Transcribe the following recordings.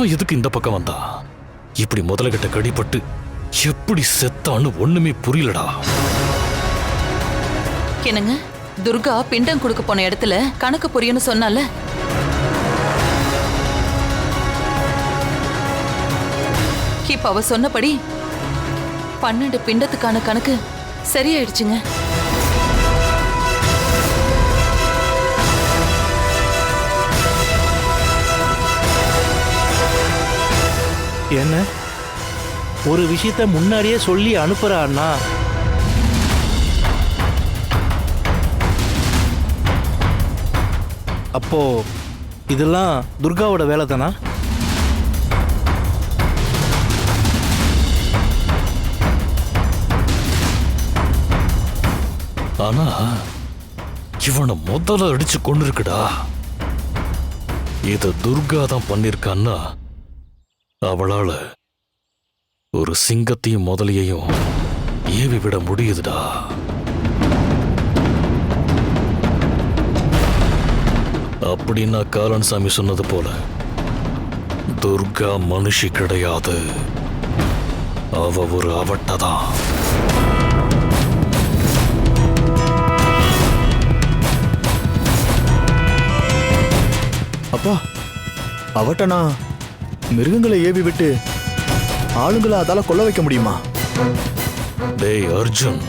இவன் எதுக்கு இந்த பக்கம் வந்தா? இப்படி முதலகிட்ட கடிபட்டு எப்படி செத்தான்னு ஒண்ணுமே புரியலடா. என்னங்க, துர்கா பிண்டம் கொடுக்க போன இடத்துல கணக்கு புரியும்னு சொன்னால, இப்ப அவ சொன்னபடி 12 பிண்டத்துக்கான கணக்கு சரியாயிடுச்சுங்க. என்ன ஒரு விஷயத்த முன்னாடியே சொல்லி அனுப்புறான்னா, அப்போ இதெல்லாம் துர்காவோட வேலை தானா? ஆனா இவனை முதல்ல அடிச்சு கொண்டு இருக்குடா. இத துர்கா தான் பண்ணிருக்கான்னா அவளால ஒரு சிங்கத்தையும் முதலையையும் ஏவி விட முடியுதுடா. அப்படின்னா காலன்சாமி சொன்னது போல துர்கா மனுஷி கிடையாது, அவ ஒரு அவட்டதான். அப்பா, அவட்டனா மிருகங்களை ஏவி விட்டு ஆளுங்களை அதால கொல்ல வைக்க முடியுமா? டேய் அர்ஜுன்,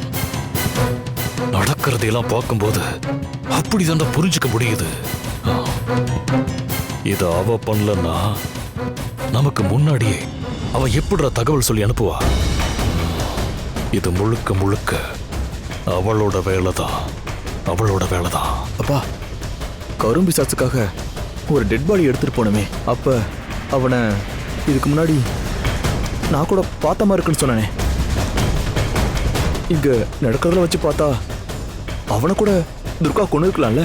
நடக்கிறதையெல்லாம் பார்க்கும்போது அப்படிதான் புரிஞ்சுக்க முடியுது. இத அவ பண்ணலன்னா நமக்கு முன்னாடியே அவ எப்படிற தகவல் சொல்லி அனுப்புவா? இது முழுக்க முழுக்க அவளோட வேலைதான், அவளோட வேலைதான். அப்பா, கரும்பு சாத்துக்காக ஒரு டெட் பாடி எடுத்துட்டு போனமே, அப்ப அவனை இதுக்கு முன்னாடி நான் கூட பார்த்த மாதிரி இருக்குன்னு சொன்னானே. இங்க நடக்கிறதுல வச்சு பார்த்தா அவனை கூட துர்கா கொண்டு இருக்கலாம்ல.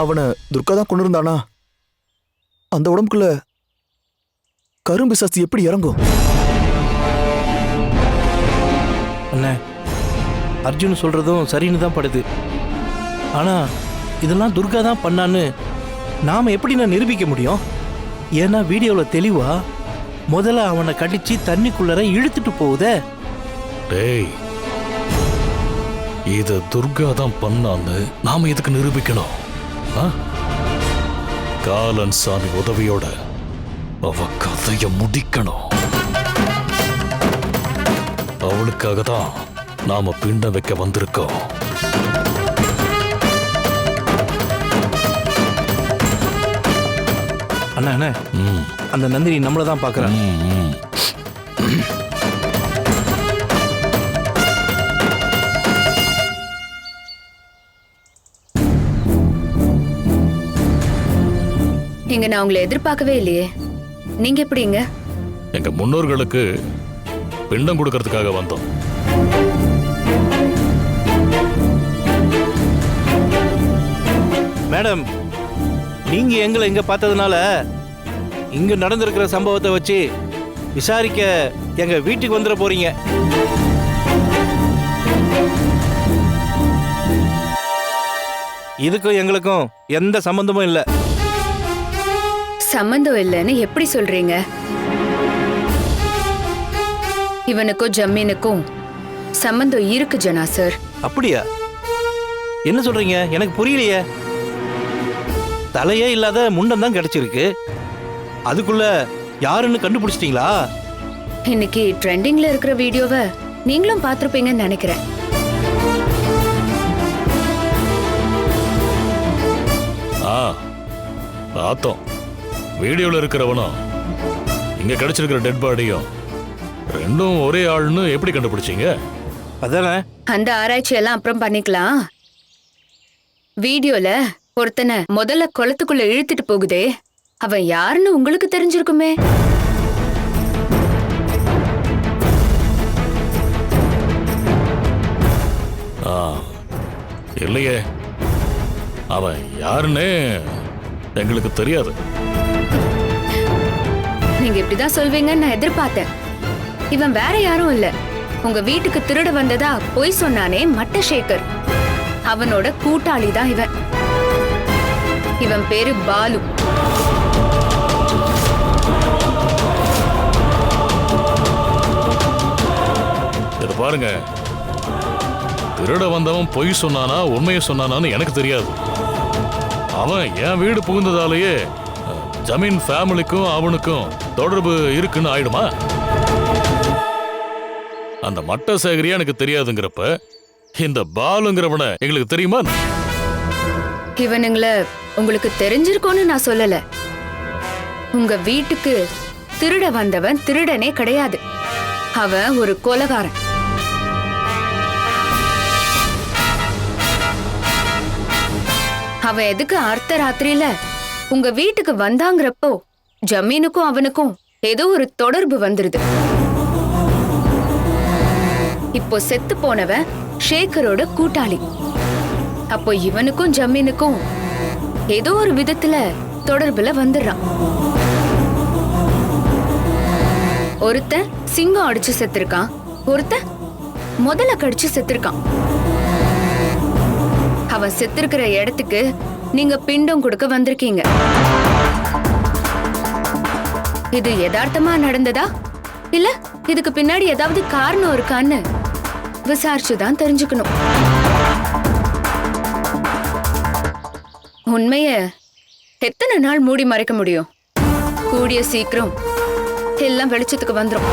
அவனை துர்கா தான் கொண்டு இருந்தானா அந்த உடம்புக்குள்ள கரும்பு சாஸ்தி எப்படி இறங்கும்? அண்ணே, அர்ஜுன் சொல்றதும் சரின்னு தான் படுது. ஆனா இதெல்லாம் துர்கா தான் பண்ணான்னு நாம எப்படி நான் நிரூபிக்க முடியும்? ஏன்னா வீடியோவில் தெளிவா முதல்ல அவனை கடிச்சு தண்ணிக்குள்ளர இழுத்துட்டு போகுதே. டேய், இத துர்கா தான் பண்ணான்னு நாம எதுக்கு நிரூபிக்கணும்? காலன் சாமி உதவியோட அவ கதைய முடிக்கணும். அவளுக்காக தான் நாம பிண்டம் வைக்க வந்திருக்கோம். அண்ணா அண்ணா, அந்த நந்தினி நம்மள தான் பார்க்கறான். இங்க நான் உங்களை எதிர்பார்க்கவே இல்லையே. நீங்க எப்படிங்க? எங்க முன்னோர்களுக்கு பிண்டம் கொடுக்கறதுக்காக வந்தோம். மேடம், நீங்க எங்களை இங்க பார்த்ததுனால இங்க நடந்திருக்கிற சம்பவத்தை வச்சு விசாரிக்க எங்க வீட்டுக்கு வந்துட போறீங்க. இதுக்கும் எங்களுக்கும் எந்த சம்பந்தமும் இல்ல. சம்பந்தம் இல்லைன்னு எப்படி சொல்றீங்க? இவனுக்கும் ஜமீனுக்கும் சம்பந்தம் இருக்கு ஜனா சார். அப்படியா? என்ன சொல்றீங்க? எனக்கு புரியலையே. தலையே இல்லாத முண்டம் தான் கிடைச்சிருக்கு. அதுக்குள்ள யாருன்னு கண்டுபிடிச்சிட்டீங்களா? இன்னைக்கு ட்ரெண்டிங்ல இருக்கிற வீடியோவை நீங்களும் பார்த்திருப்பீங்கன்னு நினைக்கிறேன். பார்த்தோம். வீடியோல இருக்கிறவனும் இங்க கிடைச்சிருக்கிற டெட் பாடியும் ரெண்டும் ஒரே ஆள்னு எப்படி கண்டுபிடிச்சீங்க? அதானே. அந்த ஆராய்ச்சி எல்லாம் அப்புறம் பண்ணிக்கலாம். வீடியோல ஒருத்தனை முதல்ல குளத்துக்குள்ள இழுத்துட்டு போகுதே, அவன் யாருன்னு உங்களுக்கு தெரிஞ்சிருக்குமே. இல்லையே, அவன் யாருன்னு எங்களுக்கு தெரியாது. நீங்க இப்படிதான் சொல்வீங்கன்னு நான் எதிர்பார்த்தேன். இவன் வேற யாரும் இல்ல, உங்க வீட்டுக்கு திருட வந்ததா பொய் சொன்னானே மட்ட சேகர், அவனோட கூட்டாளி தான் இவன். இவன் பேரு பாலு. இதை பாருங்க, திருட வந்தவன் பொய் சொன்னானா உண்மையை சொன்னானான்னு எனக்கு தெரியாது. அவன் என் வீடு புகுந்ததாலேயே ஜமீன் ஃபேமிலிக்கும் அவனுக்கும் தொடர்பு இருக்குன்னு ஆயிடுமா? அந்த மட்ட சேகரியா எனக்கு தெரியாதுங்கிறப்ப இந்த பாலுங்கிறவன எங்களுக்கு தெரியுமா? இவனுங்கள உங்களுக்கு தெரிஞ்சிருக்கோன்னு நான் சொல்லல. உங்க வீட்டுக்கு திருட வந்தவன் திருடனே கிடையாது. அவன் ஒரு கொலைகாரன். அவன் எதுக்கு அர்த்த ராத்திரியில உங்க வீட்டுக்கு வந்தாங்கிறப்போ ஜமீனுக்கும் அவனுக்கும் ஏதோ ஒரு தொடர்பு வந்துருது. இப்போ செத்து போனவன் சேகரோட கூட்டாளி. அப்போ இவனுக்கும் ஜமீனுக்கும் ஏதோ ஒரு விதத்துல தொடர்புல வந்துடுறான். ஒருத்தன் சிங்கம் அடிச்சு செத்துருக்கான், ஒருத்தன் முதல்ல கடிச்சு செத்துருக்கான். அவன் செத்திருக்கிற இடத்துக்கு நீங்க பிண்டம் கொடுக்க வந்திருக்கீங்க. இது யதார்த்தமா நடந்ததா இல்ல இதுக்கு பின்னாடி ஏதாவது காரணம் இருக்கான்னு விசாரிச்சுதான் தெரிஞ்சுக்கணும். உண்மைய எத்தனை நாள் மூடி மறைக்க முடியும்? கூடிய சீக்கிரம் எல்லாம் வெளிச்சத்துக்கு வந்துரும்.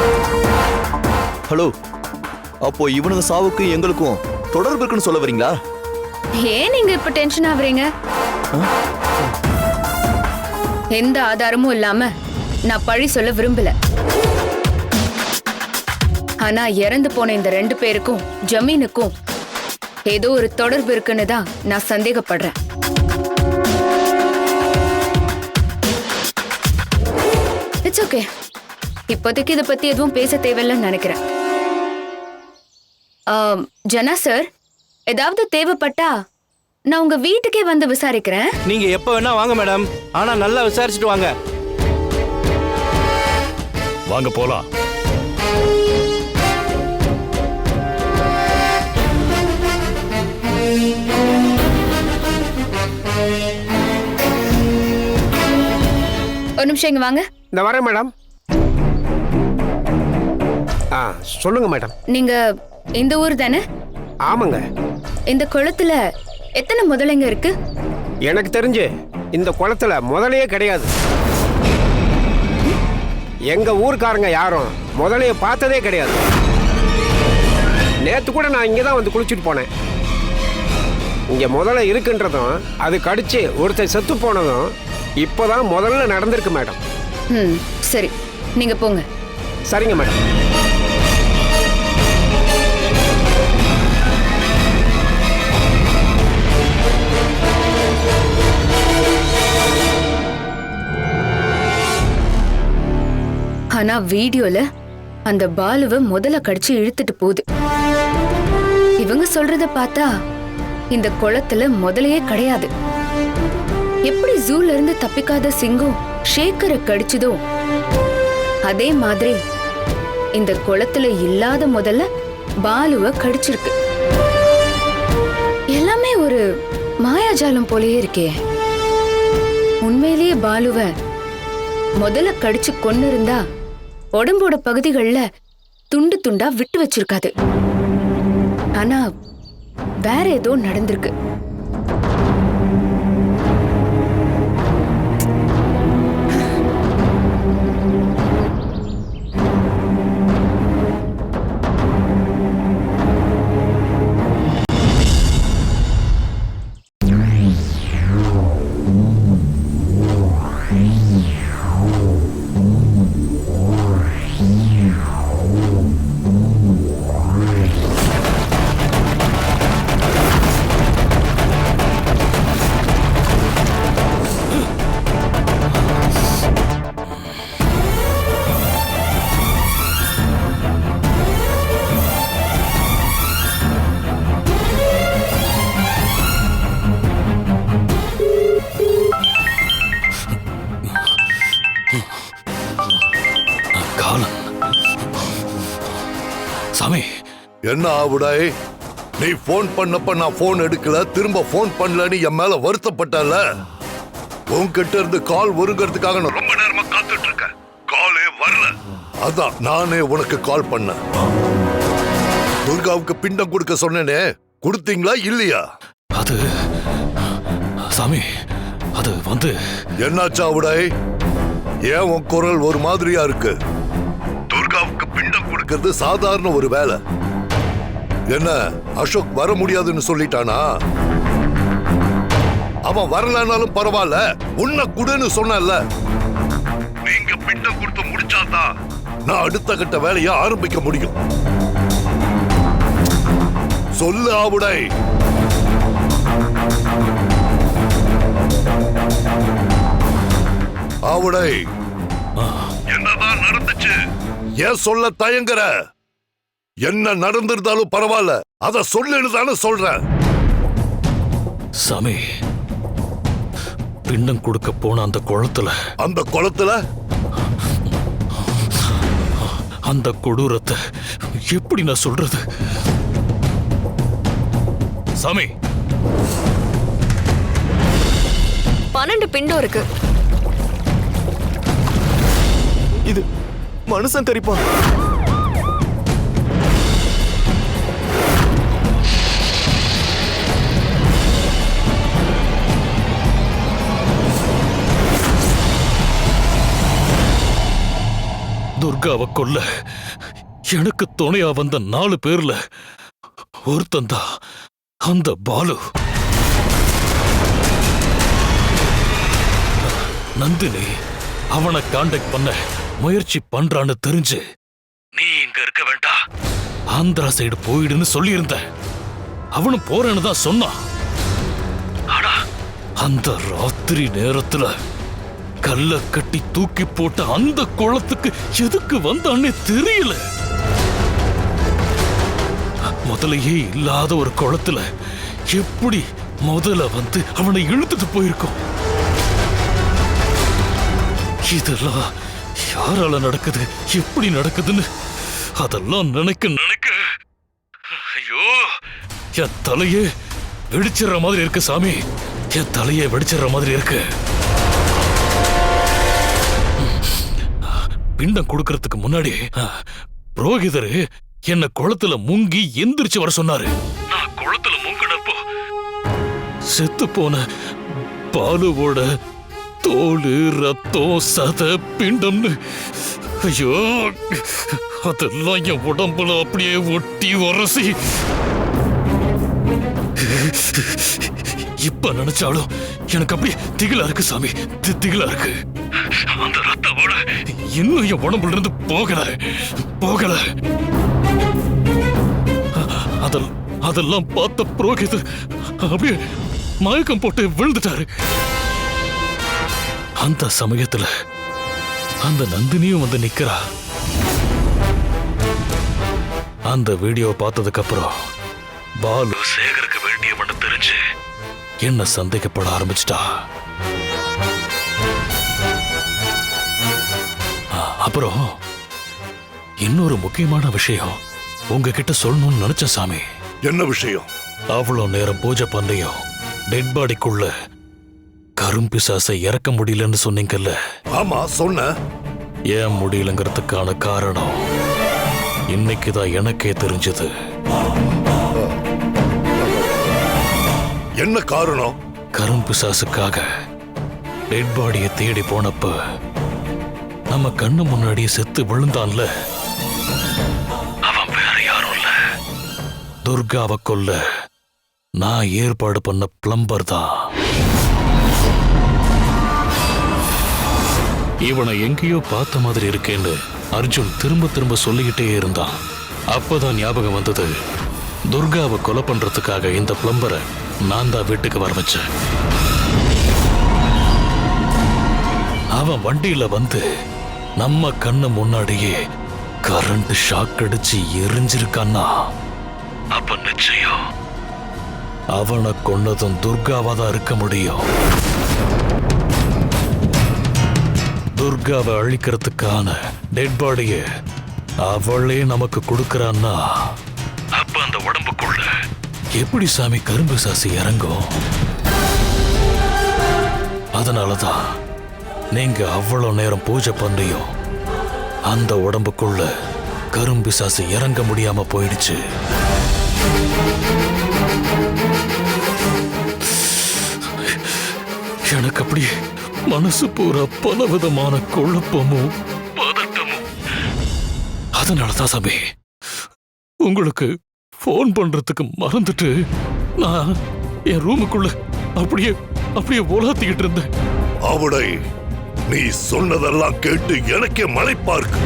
ஹலோ, அப்போ இவனது சாவுக்கு எங்களுக்கும் தொடர்பு இருக்குன்னு சொல்ல வரீங்களா? ஏன் நீங்க இப்ப டென்ஷன் ஆவறீங்க? எந்த ஆதாரமும் இல்லாம நான் பழி சொல்ல விரும்பல. ஆனா இறந்து போன இந்த 2 பேருக்கும் ஜமீனுக்கும் ஏதோ ஒரு தொடர்பு இருக்குன்னு தான் நான் சந்தேகப்படுறேன். இட்ஸ் ஓகே, இப்போதைக்கு இதை பத்தி எதுவும் பேச தேவையில்லைன்னு நினைக்கிறேன். ஜனா சார், ஏதாவது தேவைப்பட்டா நான் உங்க வீட்டுக்கே வந்து விசாரிக்கிறேன். நீங்க எப்ப வேணா வாங்க மேடம், ஆனா நல்லா விசாரிச்சுட்டு வாங்க. வாங்க போலாம். ஒரு நிமிஷம் இங்க வாங்க. இந்த வரேன் மேடம். சொல்லுங்க மேடம். நீங்க இந்த ஊர் தானே? ஆமாங்க. இந்த குளத்துல எத்தனை முதலைங்க இருக்கு? எனக்கு தெரிஞ்சு இந்த குளத்துல முதலையே கிடையாது. எங்க ஊர்க்காரங்க யாரும் முதலைய பார்த்ததே கிடையாது. நேத்து கூட நான் இங்கதான் வந்து குளிச்சுட்டு போனேன். இங்க முதல்ல இருக்குன்றதும் அது கடிச்சு ஒருத்தர் செத்து போனதும் இப்போதான் முதல்ல நடந்திருக்கு மேடம். சரி, நீங்க போங்க. சரிங்க மேடம். ஆனா வீடியோல அந்த பாலுவை முதல்ல கடிச்சு இழுத்துட்டு போகுது. இவங்க சொல்றத பார்த்தா இந்த குளத்துல முதலையே கிடையாது. எப்படி ஜூல இருந்து தப்பிக்காத சிங்கம் சேகரை கடிச்சதோ அதே மாதிரி இந்த குளத்துல இல்லாத முதல்ல பாலுவை கடிச்சிருக்கு. எல்லாமே ஒரு மாயாஜாலம் போலயே இருக்கே. உண்மையிலேயே பாலுவை முதல்ல கடிச்சு கொன்னு இருந்தா உடம்போட பகுதிகளில் துண்டு துண்டா விட்டு வச்சிருக்காது. ஆனா வேற ஏதோ நடந்திருக்கு. என்ன ஆவுடாய், நீ போன் பண்ணப்ப நான் போன் எடுக்கல, திரும்ப போன் பண்ணலன்னு என் மேல வருத்தப்பட்டல. உன்கிட்ட இருந்து கால் வருங்கிறதுக்காக நான் ரொம்ப நேரமா காத்துட்டு இருக்கேன். காலே வரல. அதான் நானே உனக்கு கால் பண்ணேன். துர்காவுக்கு பிண்டம் கொடுக்க சொன்னேனே, கொடுத்தீங்களா இல்லையா? அது சாமி, அது வந்து என்னாச்சா ஆவுடாய்? ஏன் உன் குரல் ஒரு மாதிரியா இருக்கு? துர்காவுக்கு பிண்டம் கொடுக்கிறது சாதாரண ஒரு வேலை. என்ன அசோக் வர முடியாதுன்னு சொல்லிட்டானா? அவன் வரலனாலும் பரவாயில்ல, உன்னை குடுன்னு சொன்னல. நீங்க பிண்டம் கொடுத்து முடிச்சாதான் நான் அடுத்த கட்ட வேலையை ஆரம்பிக்க முடியும். சொல்லு ஆவுடை. ஆவுடை, என்னதான் நடந்துச்சு? ஏன் சொல்ல தயங்குற? என்ன நடந்திருந்தாலும் பரவாயில்ல, அத சொல்லுன்னு தானே சொல்றேன். சாமி, பிண்டம் கொடுக்க போன அந்த குளத்துல அந்த கொடூரத்தை எப்படி நான் சொல்றது? சாமி, 12 பிண்டம் இருக்கு. இது மனுஷன் கறிப்பா. துர்காவை கொல்ல எனக்கு துணையா வந்த 4 பேர்ல ஒருத்தன் தான் அந்த பாலு. நந்தினி அவனை காண்டாக்ட் பண்ண முயற்சி பண்றான்னு தெரிஞ்சு, நீ இங்க இருக்க வேண்டாம், ஆந்திரா சைடு போயிடுன்னு சொல்லியிருந்த. அவனும் போறேன்னு தான் சொன்னான். ஆனா அந்த ராத்திரி நேரத்துல கல்ல கட்டி தூக்கி போட்ட அந்த குளத்துக்கு எதுக்கு வந்தான்னே தெரியல. முதலையே இல்லாத ஒரு குளத்துல எப்படி முதல்ல வந்து அவனை இழுத்துட்டு போயிருக்கோம்? இதெல்லாம் யாரால நடக்குது, எப்படி நடக்குதுன்னு அதெல்லாம் நினைக்க ஐயோ, என் தலையே வெடிச்சிடுற மாதிரி இருக்கு சாமி. என் தலையே வெடிச்சிடுற மாதிரி இருக்கு. பிண்டம் கொடுக்கறதுக்கு முன்னாடி புரோகிதரு என்ன குளத்துல முங்கி எந்திரிச்சு வர சொன்னாரு. நான் குளத்துல முங்கினப்போ செத்து போன பாலுவோட தோலு, ரத்தம், சத, பிண்டம்னு ஐயோ அதெல்லாம் என் உடம்புல அப்படியே ஒட்டி உரசி. இப்ப நினைச்சாலும் எனக்கு அப்படியே திகிலா இருக்கு சாமி, திகிலா இருக்கு. அந்த ரத்தமோட இன்னும் என் உடம்புல இருந்து போகல. அதெல்லாம் பார்த்த புரோகிதர் அப்படியே மயக்கம் போட்டு விழுந்துட்டாரு. அந்த சமயத்துல அந்த நந்தினியும் வந்து நிக்கிறா. அந்த வீடியோ பார்த்ததுக்கு அப்புறம் பாலு சேகருக்கு வேண்டியவன்னு தெரிஞ்சு என்ன சந்தேகப்பட ஆரம்பிச்சிட்டா. அப்புறம் இன்னொரு முக்கியமான விஷயம் உங்ககிட்ட சொல்லணும்னு நினைச்சேன் சாமி. என்ன விஷயம்? அவ்வளவு நேரம் பூஜை பண்ணையும் டெட் பாடிக்குள்ள கரும்பிசாசை இறக்க முடியலன்னு சொன்னீங்கல்ல? ஆமா சொன்ன. ஏன் முடியலங்கிறதுக்கான காரணம் இன்னைக்குதான் எனக்கே தெரிஞ்சது. என்ன காரணம்? கரும்பிசாசுக்காக டெட் பாடியை தேடி போனப்ப நம்ம கண்ணு முன்னாடியே செத்து விழுந்தான்ல, அவன் வேற யாரும் இல்ல, துர்காவை கொல்ல நான் ஏற்பாடு பண்ண பிளம்பர் தான். இவனை எங்கேயோ பார்த்த மாதிரி இருக்கேன்னு அர்ஜுன் திரும்ப சொல்லிக்கிட்டே இருந்தான். அப்பதான் ஞாபகம் வந்தது, துர்காவை கொலை பண்றதுக்காக இந்த பிளம்பரை நான் தான் வீட்டுக்கு வர வச்சேன். அவன் வண்டியில வந்து நம்ம கண்ணு முன்னாடியே கரண்ட் ஷாக் அடிச்சு எரிஞ்சிருக்கான்னா அப்ப நிச்சயம் அவனை கொன்னதும் துர்காவா தான் இருக்க முடியும். துர்காவை அழிக்கிறதுக்கான டெட் பாடிய அவளே நமக்கு கொடுக்கறான்னா அப்ப எப்படி சாமி கரும்பு சாசி இறங்கும்? அதனாலதான் நீங்க அவ்வளவு நேரம் பூஜை பண்ணியும் அந்த உடம்புக்குள்ள கரும்பு சாசி இறங்க முடியாம போயிடுச்சு. எனக்கு அப்படியே மனசு பூரா பலவிதமான குழப்பமும் பதட்டமும். அதனாலதான் சாமி உங்களுக்கு போன் பண்றதுக்கு மறந்துட்டு நான் என் ரூமுக்குள்ள அப்படியே உலாத்திக்கிட்டு இருந்தேன். அவனை நீ சொன்னதெல்லாம் கேட்டு எனக்கே மலைப்பார்க்கு.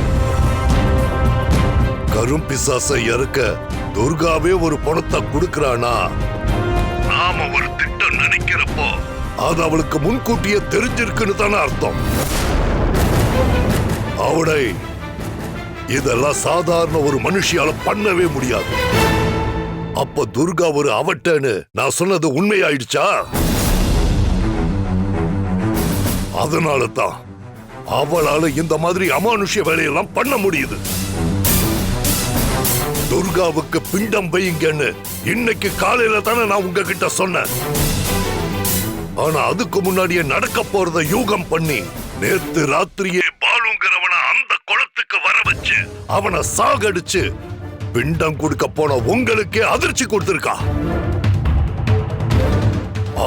கரும்பிசாசை இறக்க துர்காவே ஒரு பணத்தை கொடுக்கறானா? நாம ஒரு திட்டம் நினைக்கிறப்போ அது அவளுக்கு முன்கூட்டியே தெரிஞ்சிருக்குன்னு தானே அர்த்தம். அவனை இதெல்லாம் சாதாரண ஒரு மனுஷியால பண்ணவே முடியாது. அப்ப துர்கா ஒரு அவட்டன்னு நான் சொன்னது உண்மையாயிடுச்சா? அதனால தான் அவளால இந்த மாதிரி அமானுஷ்ய வேலையெல்லாம் பண்ண முடியுது. துர்காவுக்கு பிண்டம் வையுங்கன்னு இன்னைக்கு காலையில தானே நான் உங்ககிட்ட சொன்னேன். ஆனா அதுக்கு முன்னாடியே நடக்க போறத யூகம் பண்ணி நேத்து ராத்திரியே பாலுங்கிறவன அந்த குளத்துக்கு வர வச்சு அவனை சாகடிச்சு பிண்டம் கொடுக்க போன உங்களுக்கே அதிர்ச்சி கொடுத்திருக்கா.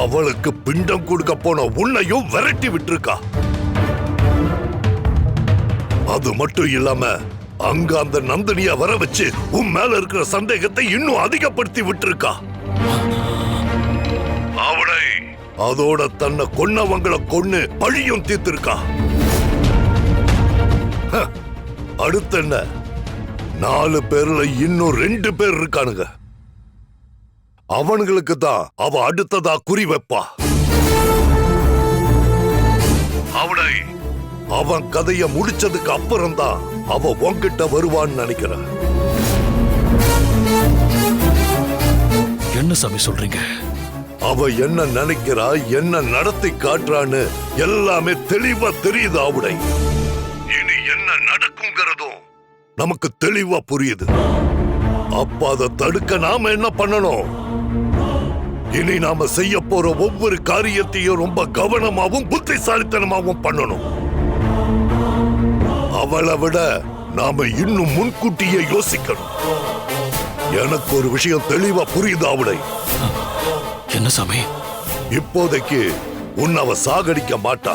அவளுக்கு பிண்டம் கொடுக்க போன உன்னையும் விரட்டி விட்டுருக்கா. அது மட்டும் இல்லாம அங்க அந்த நந்தினிய வர வச்சு உன் மேல இருக்கிற சந்தேகத்தை இன்னும் அதிகப்படுத்தி விட்டுருக்கா. அவளை அதோட தன்னை கொன்னவங்களை கொன்னு பழியும் தீர்த்திருக்கா. அடுத்து என்ன? 4 பேர்ல இன்னும் 2 பேர் இருக்கானுங்க. அவனுங்களுக்கு தான் அவ அடுத்ததா குறி வைப்பா. அவளை அவன் கதைய முடிச்சதுக்கு அப்புறம் தான் அவ உன்கிட்ட வருவான்னு நினைக்கிறேன். என்ன சாமி சொல்றீங்க? அவ என்ன நினைக்கிறா, என்ன நடத்தி காட்டுறான்னு எல்லாமே தெளிவா தெரியுது. அவளை இனி என்ன நடக்குங்கிறதும் நமக்கு தெளிவா புரியுது. அப்ப அதை தடுக்க நாம என்ன பண்ணணும்? இனி நாம செய்ய போற ஒவ்வொரு காரியத்தையும் ரொம்ப கவனமாவும் புத்திசாலித்தனமாவும் பண்ணணும். அவளை விட நாம இன்னும் முன்கூட்டியே யோசிக்கணும். எனக்கு ஒரு விஷயம் தெளிவா புரியுது. அவளை என்ன சாமி? இப்போதைக்கு உன்னை அவ சாகடிக்க மாட்டா.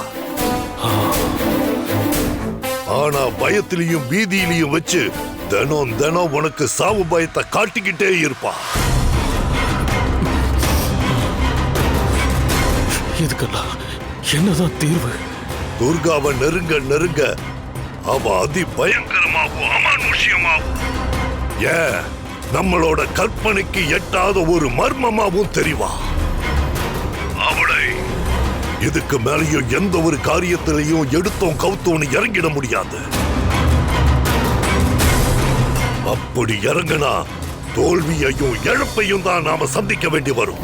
ஆனா பயத்திலையும் பீதியிலையும் வச்சு தினம் தினம் உனக்கு சாவு பயத்தை காட்டிக்கிட்டே இருப்பா. இதுக்கெல்லாம் என்னதான் தீர்வு? துர்காவை நெருங்க நெருங்க அவ அதி பயங்கரமாகவும் அமானுஷ்யமாகவும், ஏன் நம்மளோட கற்பனைக்கு எட்டாத ஒரு மர்மமாகவும் தெரிவா. அவளை இதுக்கு மேலேயும் எந்த ஒரு காரியத்திலையும் எடுத்தோம் கவுத்தோன்னு இறங்கிட முடியாது. அப்படி இறங்கினா தோல்வியையும் இழப்பையும் தான் நாம சந்திக்க வேண்டி வரும்.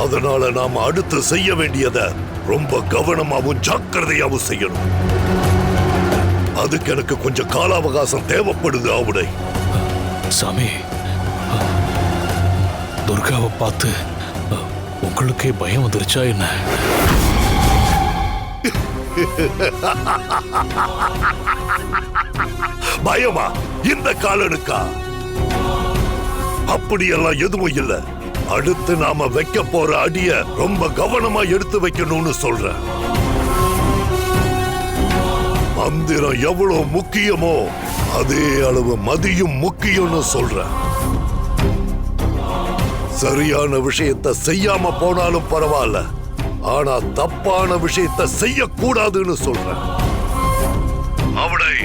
அதனால நாம அடுத்து செய்ய வேண்டியதை ரொம்ப கவனமாவும் ஜாக்கிரதையாவும் செய்யணும். அதுக்கு எனக்கு கொஞ்சம் கால அவகாசம் தேவைப்படுது. அவளை சாமி, துர்காவை பார்த்து உங்களுக்கே பயம் வந்துருச்சா என்ன? பயமா? இந்த காலனுக்கா? அப்படியெல்லாம் எதுவும் இல்ல. அடுத்து நாம வைக்க போற அடிய ரொம்ப கவனமா எடுத்து வைக்கணும்னு சொல்றேன். மந்திரம் எவ்வளவு முக்கியமோ அதே அளவு மதியும் முக்கியம்னு சொல்றேன். சரியான விஷயத்தை செய்யாம போனாலும் பரவாயில்ல, ஆனா தப்பான விஷயத்தை செய்யக்கூடாதுன்னு சொல்றேன். அவளை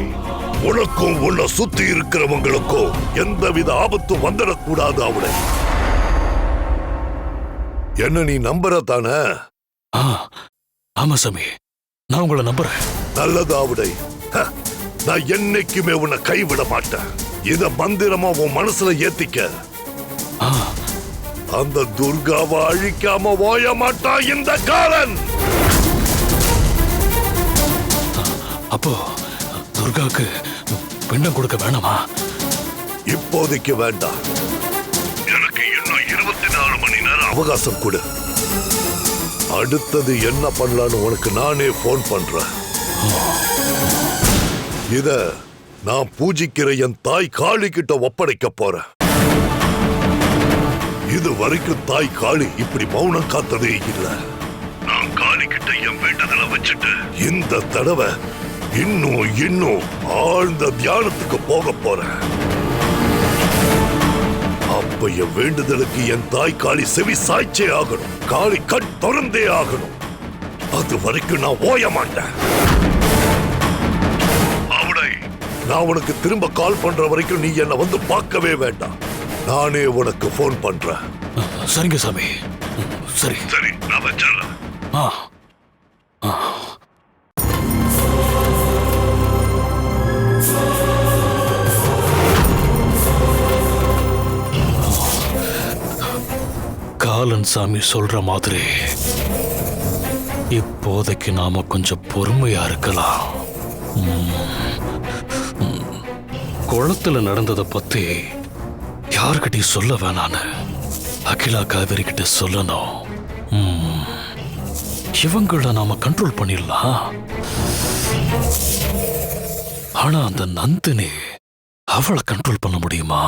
உனக்கும் உன்னை சுத்தி இருக்கிறவங்களுக்கும் எந்தவித ஆபத்தும் வந்துடக்கூடாது. அவளை என்ன நீ நம்புறதானே? ஆமா சாமி, நான் உங்களை நம்புறேன். நல்லது அவளை. நான் என்னைக்குமே உன்னை கைவிட மாட்டேன். இத மந்திரமா உன் மனசுல ஏத்திக்க. அந்த துர்காவை அழிக்காம ஓய மாட்டா இந்த காலன். அப்போ துர்காவுக்கு பிண்டம் கொடுக்க வேணாமா? இப்போதைக்கு வேண்டாம். எனக்கு இன்னும் 24 மணி நேரம் அவகாசம் கொடு. அடுத்தது என்ன பண்ணலான்னு உனக்கு நானே போன் பண்றேன். இத நான் பூஜிக்கிற என் தாய் காளி கிட்ட ஒப்படைக்க போறேன். இது வரைக்கும் தாய் காளி இப்படி மௌனம் காத்ததே இல்ல. நான் காளி கிட்ட என் வேண்டுதலை வச்சுட்டு இந்த தடவை இன்னும் ஆழ்ந்த தியானத்துக்கு போக போறேன். அப்ப என் வேண்டுதலுக்கு என் தாய் காளி செவி சாய்ச்சே ஆகணும். காளி கண் திறந்தே ஆகணும். அது வரைக்கும் நான் ஓய மாட்டேன். அவளை நான் உனக்கு திரும்ப கால் பண்ற வரைக்கும் நீ என்ன வந்து பார்க்கவே வேண்டாம். நானே உனக்கு போன் பண்றேன். சரிங்க சாமி. சரி சரி, நான் வச்சிடறேன். காலன் சாமி சொல்ற மாதிரி இப்போதைக்கு நாம கொஞ்சம் பொறுமையா இருக்கலாம். குளத்துல நடந்ததை பத்தி யாருக்கிட்டையும் சொல்ல வேணான்னு அகிலா காவேரி கிட்ட சொல்லணும். இவங்கள நாம கண்ட்ரோல் பண்ணிடலாம். ஆனா அந்த நந்தினி அவளை கண்ட்ரோல் பண்ண முடியுமா?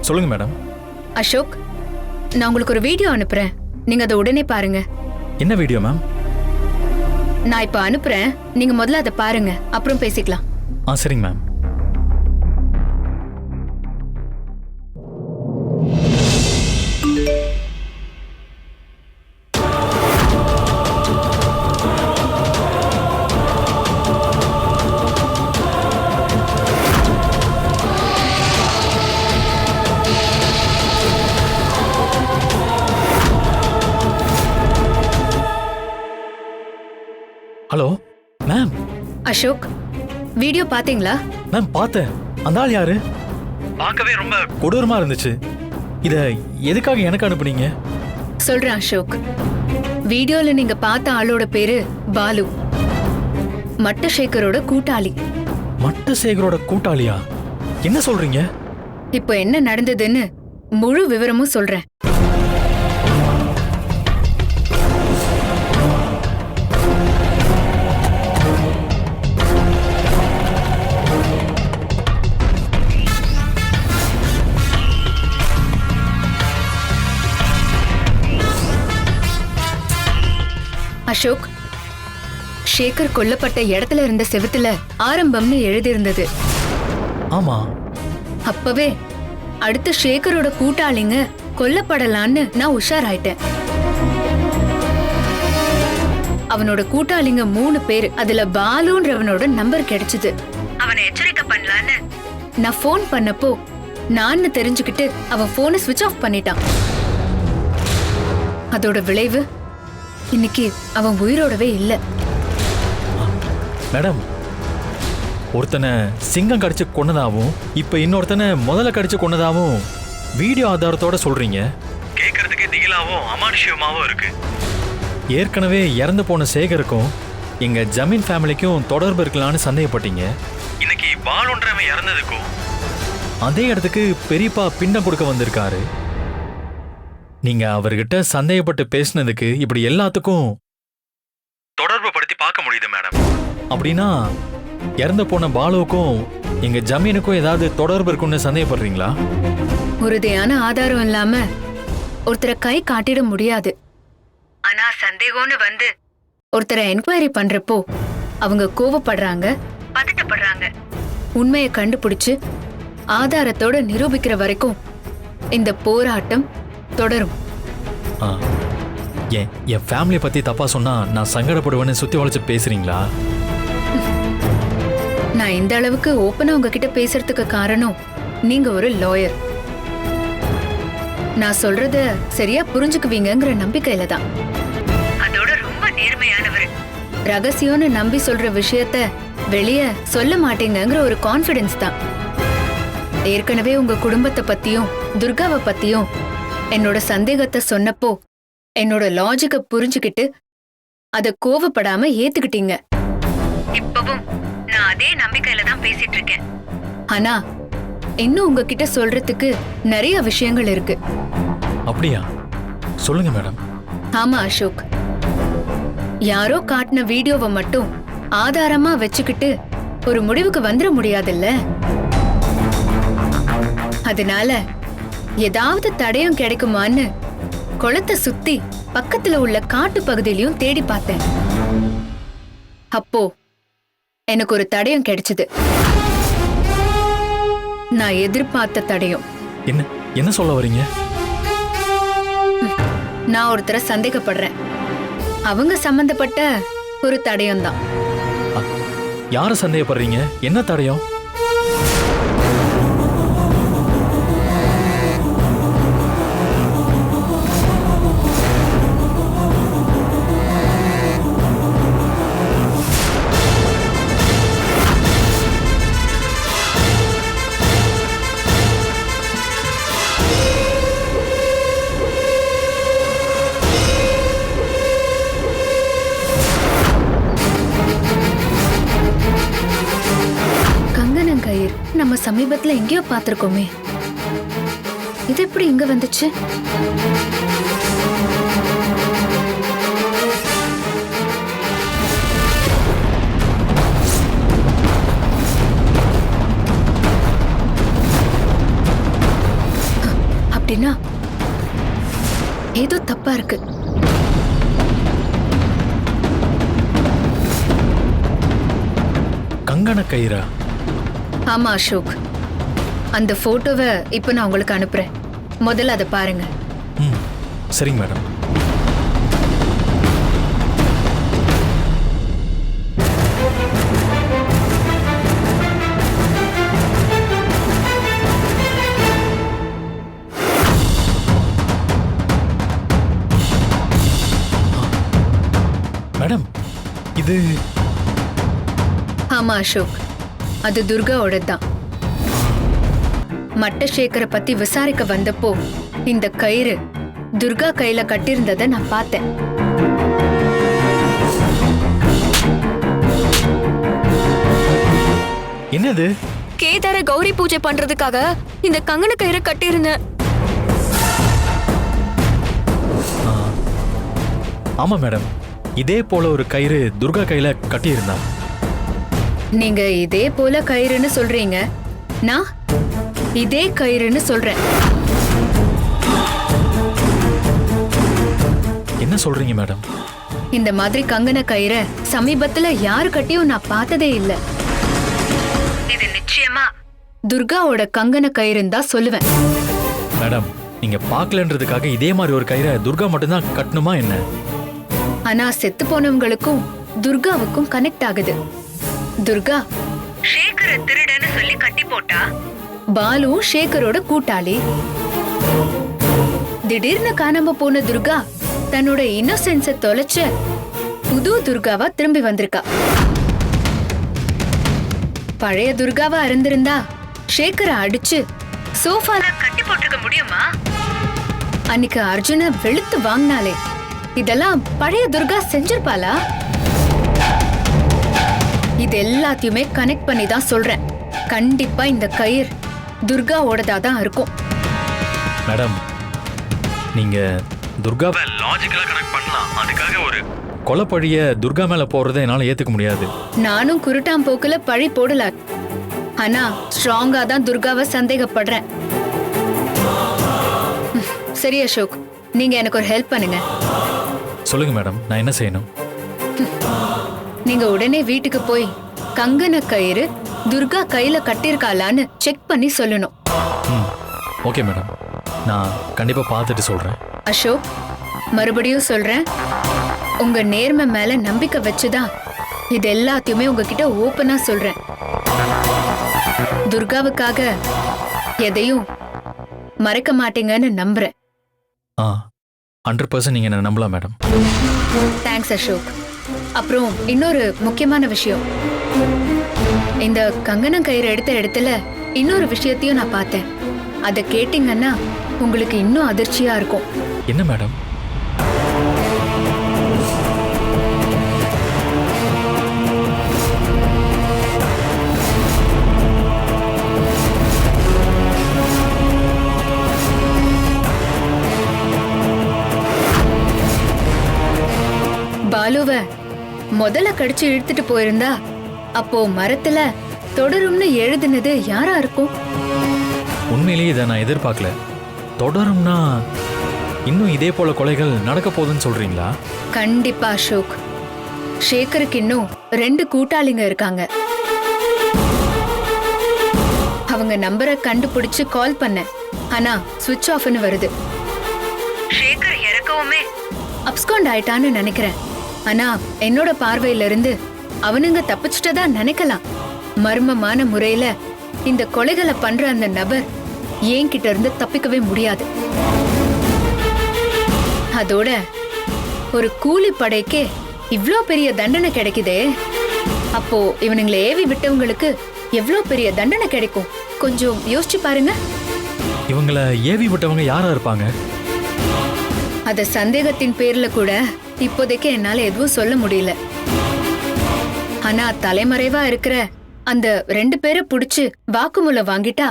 சொல்லுங்க மேடம். அசோக், நான் உங்களுக்கு ஒரு வீடியோ அனுப்புறேன். நீங்க அதை உடனே பாருங்க. என்ன வீடியோ மேம்? நான் இப்ப அனுப்புறேன். நீங்க முதல்ல அதை பாருங்க, அப்புறம் பேசிக்கலாம். சரிங்க ma'am. Hello ma'am. Ashok, video பாத்தீங்களா? மேம் பார்த்தேன். அந்த ஆள் யாரு? பார்க்கவே ரொம்ப கொடூரமா இருந்துச்சு. இத எதுக்காக எனக்கு அனுப்புனீங்க? சொல்றேன் அசோக். வீடியோல நீங்க பார்த்த ஆளோட பேரு பாலு, மட்டசேகரோட கூட்டாளி. மட்டசேகரோட கூட்டாளியா? என்ன சொல்றீங்க? இப்போ என்ன நடந்ததுன்னு முழு விவரமும் சொல்றேன். அசோக், சேகர் கொல்லப்பட்ட இடத்துல இருந்த செவுத்துல ஆரம்பம்னு எழுதியிருந்தது. ஆமா. அப்பவே அடுத்த சேகரோட கூட்டாளிங்க கொல்லப்படலான்னு நான் உஷாராயிட்டேன். அவனோட கூட்டாளிங்க 3 பேர். அதுல பாலுன்றவனோட நம்பர் கிடைச்சது. அவனை எச்சரிக்கை பண்ணலான்னு நான் போன் பண்ணப்போ நான் தெரிஞ்சுக்கிட்டு அவன் போனை ஸ்விட்ச் ஆஃப் பண்ணிட்டான். அதோட விளைவு இன்னைக்கு அவன் உயிரோடவே இல்ல. மேடம், ஒருத்தனை சிங்கம் கடிச்சு கொன்னதாவும் இப்ப இன்னொருத்தனை முதல்ல கடிச்சு கொன்னதாவும் வீடியோ ஆதாரத்தோட சொல்றீங்க. கேட்கறதுக்கு திகிலாவும் அமானுஷ்யமாவும் இருக்கு. ஏற்கனவே இறந்து போன சேகருக்கும் எங்க ஜமீன் ஃபேமிலிக்கும் தொடர்பு இருக்கலான்னு சந்தேகப்பட்டீங்க. இன்னைக்கு பாலுன்றவன் இறந்ததுக்கும் அதே இடத்துக்கு பெரியப்பா பிண்டம் கொடுக்க வந்திருக்காரு. நீங்க அவர்கிட்ட சந்தேகப்பட்டு பேசினதுக்கு இப்படி எல்லாத்துக்கும் தொடர்பு படுத்தி பார்க்க முடியுது மேடம். அப்படின்னா இறந்து போன பாலுவுக்கும் எங்க ஜமீனுக்கும் ஏதாவது தொடர்பு இருக்குன்னு சந்தேகப்படுறீங்களா? உறுதியான ஆதாரம் இல்லாம ஒருத்தரை கை காட்டிட முடியாது. ஆனா சந்தேகம்னு வந்து ஒருத்தரை என்கொயரி பண்றப்போ அவங்க கோவப்படுறாங்க, பதட்டப்படுறாங்க. உண்மையை கண்டுபிடிச்சு ஆதாரத்தோட நிரூபிக்கிற வரைக்கும் இந்த போராட்டம் தொடரும். என் ஃபேமிலியை பத்தி தப்பா சொன்னா நான் சங்கடப்படுவேன்னு சுத்தி வளைச்சு பேசுறீங்களா? நான் இந்த அளவுக்கு ஓப்பனா உங்ககிட்ட பேசுறதுக்கு காரணம் நீங்க ஒரு லாயர். நான் சொல்றத சரியா புரிஞ்சுக்குவீங்கங்கிற நம்பிக்கையில தான். அதோட ரொம்ப நேர்மையானவர். ரகசியம்னு நம்பி சொல்ற விஷயத்த வெளிய சொல்ல மாட்டீங்கங்கிற ஒரு கான்ஃபிடன்ஸ் தான். ஏற்கனவே உங்க குடும்பத்தை பத்தியும் துர்காவை பத்தியும் என்னோட சந்தேகத்தை சொன்னப்போ என்னோட லாஜிக்க புரிஞ்சுக்கிட்டு அத கோவப்படாம ஏத்துக்கிட்டீங்க. இப்பவும் நான் அதே நம்பிக்கையில தான் பேசிட்டு இருக்கேன். ஆனா இன்னும் உங்ககிட்ட சொல்றதுக்கு நிறைய விஷயங்கள் இருக்கு. அப்படியா? சொல்லுங்க மேடம். ஆமா அசோக், யாரோ காட்டின வீடியோவை மட்டும் ஆதாரமா வச்சுக்கிட்டு ஒரு முடிவுக்கு வந்துட முடியாதுல்ல. அதனால ஏதாவது தடயம் கிடைக்குமான்னு குளத்தை சுத்தி பக்கத்துல உள்ள காட்டு பகுதியிலையும் தேடி பார்த்தேன். அப்போ எனக்கு ஒரு தடயம் கிடைச்சது. நான் எதிர்பார்த்த தடயம். என்ன என்ன சொல்ல வரீங்க? நான் ஒருத்தரை சந்தேகப்படுறேன். அவங்க சம்பந்தப்பட்ட ஒரு தடயம் தான். யார சந்தேகப்படுறீங்க? என்ன தடயம்? நம்ம சமீபத்துல எங்கேயோ பார்த்திருக்கோமே. இது எப்படி இங்க வந்துச்சு? அப்படின்னா ஏதோ தப்பா இருக்கு. கங்கண கயிறா? ஆமா அசோக், அந்த போட்டோவை இப்ப நான் உங்களுக்கு அனுப்புறேன். முதல்ல அதை பாருங்க. சரிங்க மேடம். மேடம், இது ஆமா அசோக், அது துர்காவோட தான். மட்டசேகரை பத்தி விசாரிக்க வந்தப்போ இந்த கயிறு துர்கா கையில கட்டியிருந்ததை நான் பார்த்தேன். என்னது? கேதார கௌரி பூஜை பண்றதுக்காக இந்த கங்கண கயிறை கட்டியிருந்தேன். ஆமா மேடம், இதே போல ஒரு கயிறு துர்கா கையில கட்டியிருந்தா. நீங்க இதே போல கயிறுன்னு சொல்றீங்க, நான் இதே கயிறுன்னு சொல்றேன். என்ன சொல்றீங்க மேடம்? இந்த மாதிரி கங்கண கயிறை சமீபத்துல யாரு கட்டியும் நான் பார்த்ததே இல்ல. இது நிச்சயமா துர்காவோட கங்கண கயிறுன்னு தான் சொல்லுவேன். மேடம், நீங்க பார்க்கலன்றதுக்காக இதே மாதிரி ஒரு கயிறை துர்கா மட்டும்தான் கட்டணுமா என்ன? ஆனா செத்து போனவங்களுக்கும் துர்காவுக்கும் கனெக்ட் ஆகுது. துர்கா ஷேகரை திருடன்னு சொல்லி கட்டி போட்டா, பாலு ஷேகரோட கூட்டாளி. திடீர்னு காணாம போன துர்கா தன்னோட இன்னோசென்ஸ தொலைச்ச புது துர்காவா திரும்பி வந்திருக்கா. பழைய துர்காவா இருந்திருந்தா ஷேகரை அடிச்சு சோஃபால கட்டி போட்டிருக்க முடியுமா? அன்னைக்கு அர்ஜுன வெளுத்து வாங்கினாலே இதெல்லாம் பழைய துர்கா செஞ்சிருப்பாளா? இது எல்லாத்தையுமே கனெக்ட் பண்ணி தான் சொல்றேன். கண்டிப்பா இந்த கயிறு துர்காவோடதா தான் இருக்கும். மேடம், நீங்க துர்காவை லாஜிக்கலா கனெக்ட் பண்ணலாம். அதுக்காக ஒரு கொலைப்பழிய துர்கா மேல போடுறதை என்னால ஏத்துக்க முடியாது. நானும் குருட்டாம் போக்குல பழி போடல. ஆனா ஸ்ட்ராங்கா தான் துர்காவை சந்தேகப்படுறேன். சரி அசோக், நீங்க எனக்கு ஒரு ஹெல்ப் பண்ணுங்க. சொல்லுங்க மேடம், நான் என்ன செய்யணும்? நீங்க உடனே வீட்டுக்கு போய் கங்கண கயிறு துர்கா கையில கட்டிருக்காளான்னு செக் பண்ணி சொல்லணும். ஓகே மேடம், நான் கண்டிப்பா பார்த்துட்டு சொல்றேன். அசோக், மறுபடியும் சொல்றேன், உங்க நேர்மை மேல நம்பிக்கை வச்சுதான் இது எல்லாத்தையுமே உங்ககிட்ட ஓப்பனா சொல்றேன். துர்காவுக்காக எதையும் மறைக்க மாட்டீங்கன்னு நம்புறேன். ஆ 100% நீங்கள் என்ன நம்பலாம் மேடம். தேங்க்ஸ் அசோக். அப்புறம் இன்னொரு முக்கியமான விஷயம், இந்த கங்கணம் கயிறு எடுத்த இடத்துல இன்னொரு விஷயத்தையும் நான் பார்த்தேன். அதை கேட்டீங்கன்னா உங்களுக்கு இன்னும் அதிர்ச்சியா இருக்கும். என்ன மேடம்? பாலுவ முதல்ல கடிச்சு இழுத்துட்டு போயிருந்தா அப்போ மரத்துல தொடரும்னு எழுதுனது யாரா இருக்கும்? உண்மையிலேயே இதை நான் எதிர்பார்க்கல. தொடரும்னா இன்னும் இதே போல கொலைகள் நடக்க போகுதுன்னு சொல்றீங்களா? கண்டிப்பா அசோக். சேகருக்கு இன்னும் 2 கூட்டாளிங்க இருக்காங்க. அவங்க நம்பரை கண்டுபிடிச்சு கால் பண்ண, ஆனா சுவிட்ச் ஆஃப்னு வருது. சேகர் இறக்கவுமே அப்ஸ்காண்ட் ஆயிட்டான்னு நினைக்கிறேன். ஆனா என்னோட பார்வையில இருந்து அவனுங்க தப்பிச்சுட்டதா நினைக்கலாம். மர்மமான முறையில இந்த கொலைகளை பண்ற அந்த நபர் என்கிட்ட இருந்து தப்பிக்கவே முடியாது. அதோட ஒரு கூலி படைக்கே இவ்ளோ பெரிய தண்டனை கிடைக்குதே, அப்போ இவனுங்களை ஏவி விட்டவங்களுக்கு எவ்ளோ பெரிய தண்டனை கிடைக்கும் கொஞ்சம் யோசிச்சு பாருங்க. இவங்களை ஏவி விட்டவங்க யாரா இருப்பாங்க? அத சந்தேகத்தின் பேர்ல கூட இப்போதைக்கு என்னால எதுவும் சொல்ல முடியல. ஆனா தலைமறைவா இருக்கிற அந்த 2 பேரை புடிச்சு வாக்குமூலம் வாங்கிட்டா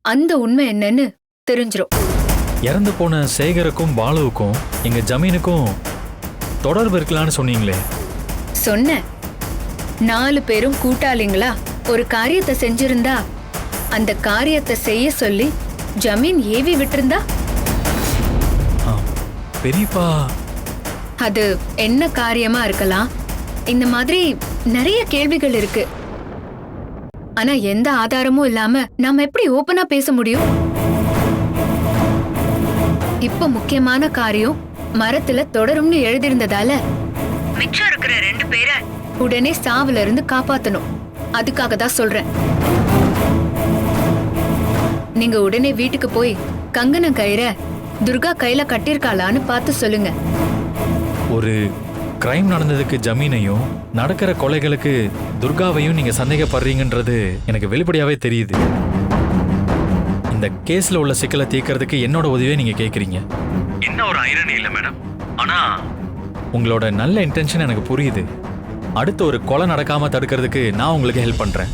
அந்த உண்மை என்னன்னு தெரிஞ்சிரும். இறந்து போன சேகருக்கும் பாலுவுக்கும் எங்க ஜமீனுக்கும் தொடர்பு இருக்கலான்னு சொன்னீங்களே? சொன்ன 4 பேரும் கூட்டாளிங்களா ஒரு காரியத்தை செஞ்சிருந்தா அந்த காரியத்தை செய்ய சொல்லி ஜமீன் ஏவி விட்டிருந்தா பெரியப்பா அது என்ன காரியமா இருக்கலாம்? இந்த மாதிரி நிறைய கேள்விகள் இருக்கு. ஆனா எந்த ஆதாரமும் இல்லாம நாம எப்படி ஓபனா பேச முடியும்? இப்ப முக்கியமான காரியம் மரத்துல தொடரும்னு எழுதியிருந்ததால மிச்சம் இருக்கிற 2 பேரை உடனே சாவுல இருந்து காப்பாத்தணும். அதுக்காக தான் சொல்றேன். நீங்க உடனே வீட்டுக்கு போய் கங்கணம் கயிறை துர்கா கையில கட்டிருக்காளான்னு பார்த்து சொல்லுங்க. ஒரு கிரைம் நடந்ததுக்கு ஜமீனையும் நடக்கிற கொலைகளுக்கு துர்காவையும் நீங்க சந்தேகப்படுறீங்கன்றது எனக்கு வெளிப்படையாவே தெரியுது. இந்த கேஸ்ல உள்ள சிக்கலை தீர்க்கறதுக்கு என்னோட உதவியை நீங்க கேக்குறீங்க. என்ன ஒரு ஐரணி இல்ல மேடம். ஆனா உங்களோட நல்ல இன்டென்ஷன் எனக்கு புரியுது. அடுத்து ஒரு கொலை நடக்காம தடுக்கிறதுக்கு நான் உங்களுக்கு ஹெல்ப் பண்றேன்.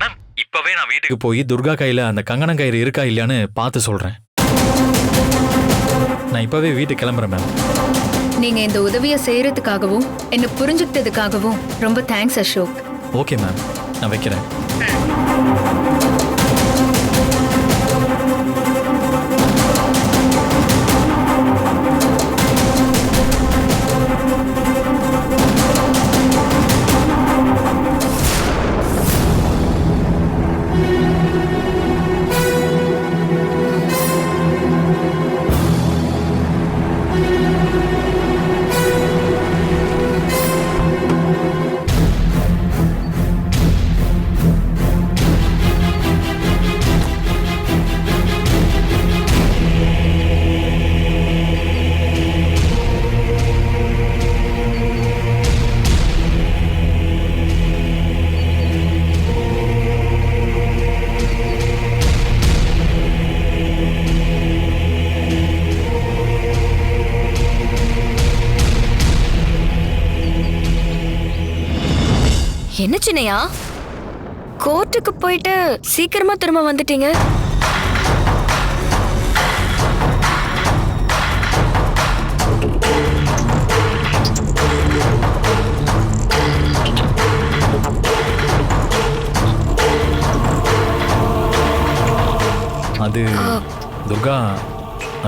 மேம், இப்பவே நான் வீட்டுக்கு போய் துர்கா கையில அந்த கங்கணம் கயிறு இருக்கா இல்லையான்னு பார்த்து சொல்றேன். நான் இப்பவே வீட்டுக்கு கிளம்புறேன் மேம். நீங்க இந்த உதவியை செய்யறதுக்காகவும் என்ன புரிஞ்சுக்கிட்டதுக்காகவும் ரொம்ப தேங்க்ஸ் அசோக். ஓகே மேம், நான் வைக்கிறேன். என்ன சின்னையா, கோர்ட்டுக்கு போயிட்டு சீக்கிரமா திரும்ப வந்துட்டீங்க? அது துர்கா,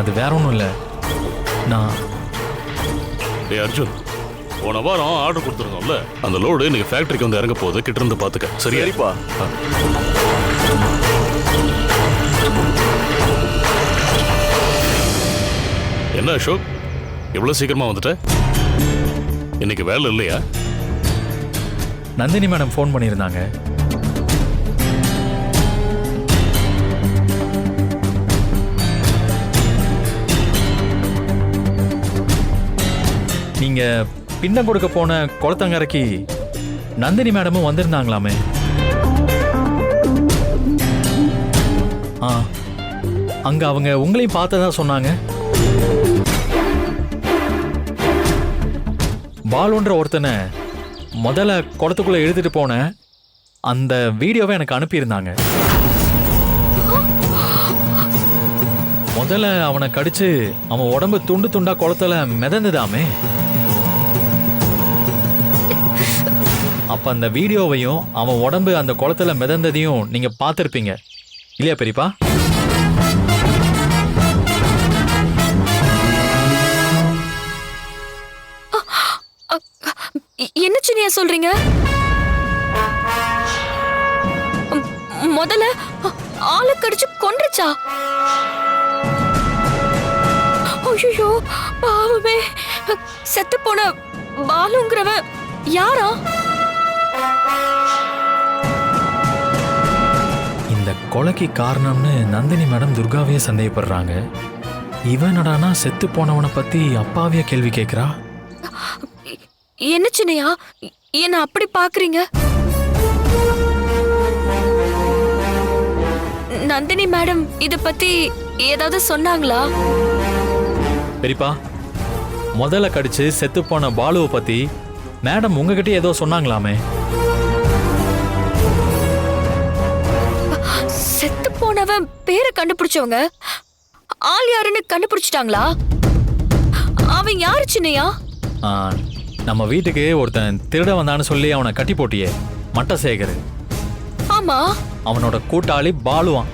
அது வேற ஒன்றும் இல்லை. நான் அர்ஜுன், போன வாரம் ஆர்டர் கொடுத்துருந்தோம்ல, அந்த லோடு இன்னைக்கு ஃபேக்டரிக்கு வந்து இறங்க போகுது. கிட்ட இருந்து பாத்துக்க. சரிப்பா. என்ன அசோக், எவ்வளவு சீக்கிரமா வந்துட்ட? இன்னைக்கு வேலை இல்லையா? நந்தினி மேடம் ஃபோன் பண்ணியிருந்தாங்க. நீங்க பின்னம் கொடுக்க போன குளத்தங்கரைக்கு நந்தினி மேடமும் வந்திருந்தாங்களாமே. அங்க அவங்க உங்களையும் பார்த்ததா சொன்னாங்க. பாலுன்ற ஒருத்தனை முதல்ல குளத்துக்குள்ள இழுத்துட்டு போன அந்த வீடியோவை எனக்கு அனுப்பியிருந்தாங்க. முதல்ல அவனை கடிச்சு அவன் உடம்பு துண்டு துண்டா குளத்துல மிதந்துதாமே. அப்ப அந்த வீடியோவையும் அவன் உடம்பு அந்த குளத்துல மிதந்ததையும் நீங்க பார்த்திருப்பீங்க இல்லையா பெரியப்பா? என்ன சின்னையா சொல்றீங்க? முதல்ல ஆளு கடிச்சு கொன்றுச்சா? ஐயோ பாவமே, செத்து போன பாலுங்கிறவன் யாரா? இந்த கொலைக்கு காரணம்னு நந்தினி மேடம் துர்காவையே சந்தேகப்படுறாங்க. இவனடானா செத்து போனவனை பத்தி அப்பாவிய கேள்வி கேட்கிறா. என்ன சின்னையா என்ன அப்படி பாக்குறீங்க? நந்தினி மேடம் இத பத்தி ஏதாவது சொன்னாங்களா? பெரியப்பா, முதல்ல கடிச்சு செத்து போன பாலுவை பத்தி மேடம் உங்ககிட்ட ஏதோ சொன்னாங்களாமே. செத்து போனவன் பேரை கண்டுபிடிச்சவங்க ஆள் யாருன்னு கண்டுபிடிச்சிட்டாங்களா? அவன் யாரு சின்னையா? நம்ம வீட்டுக்கு ஒருத்தன் திருட வந்தான்னு சொல்லி அவனை கட்டி போட்டியே மட்டசேகர். ஆமா, அவனோட கூட்டாளி பாலுவான்.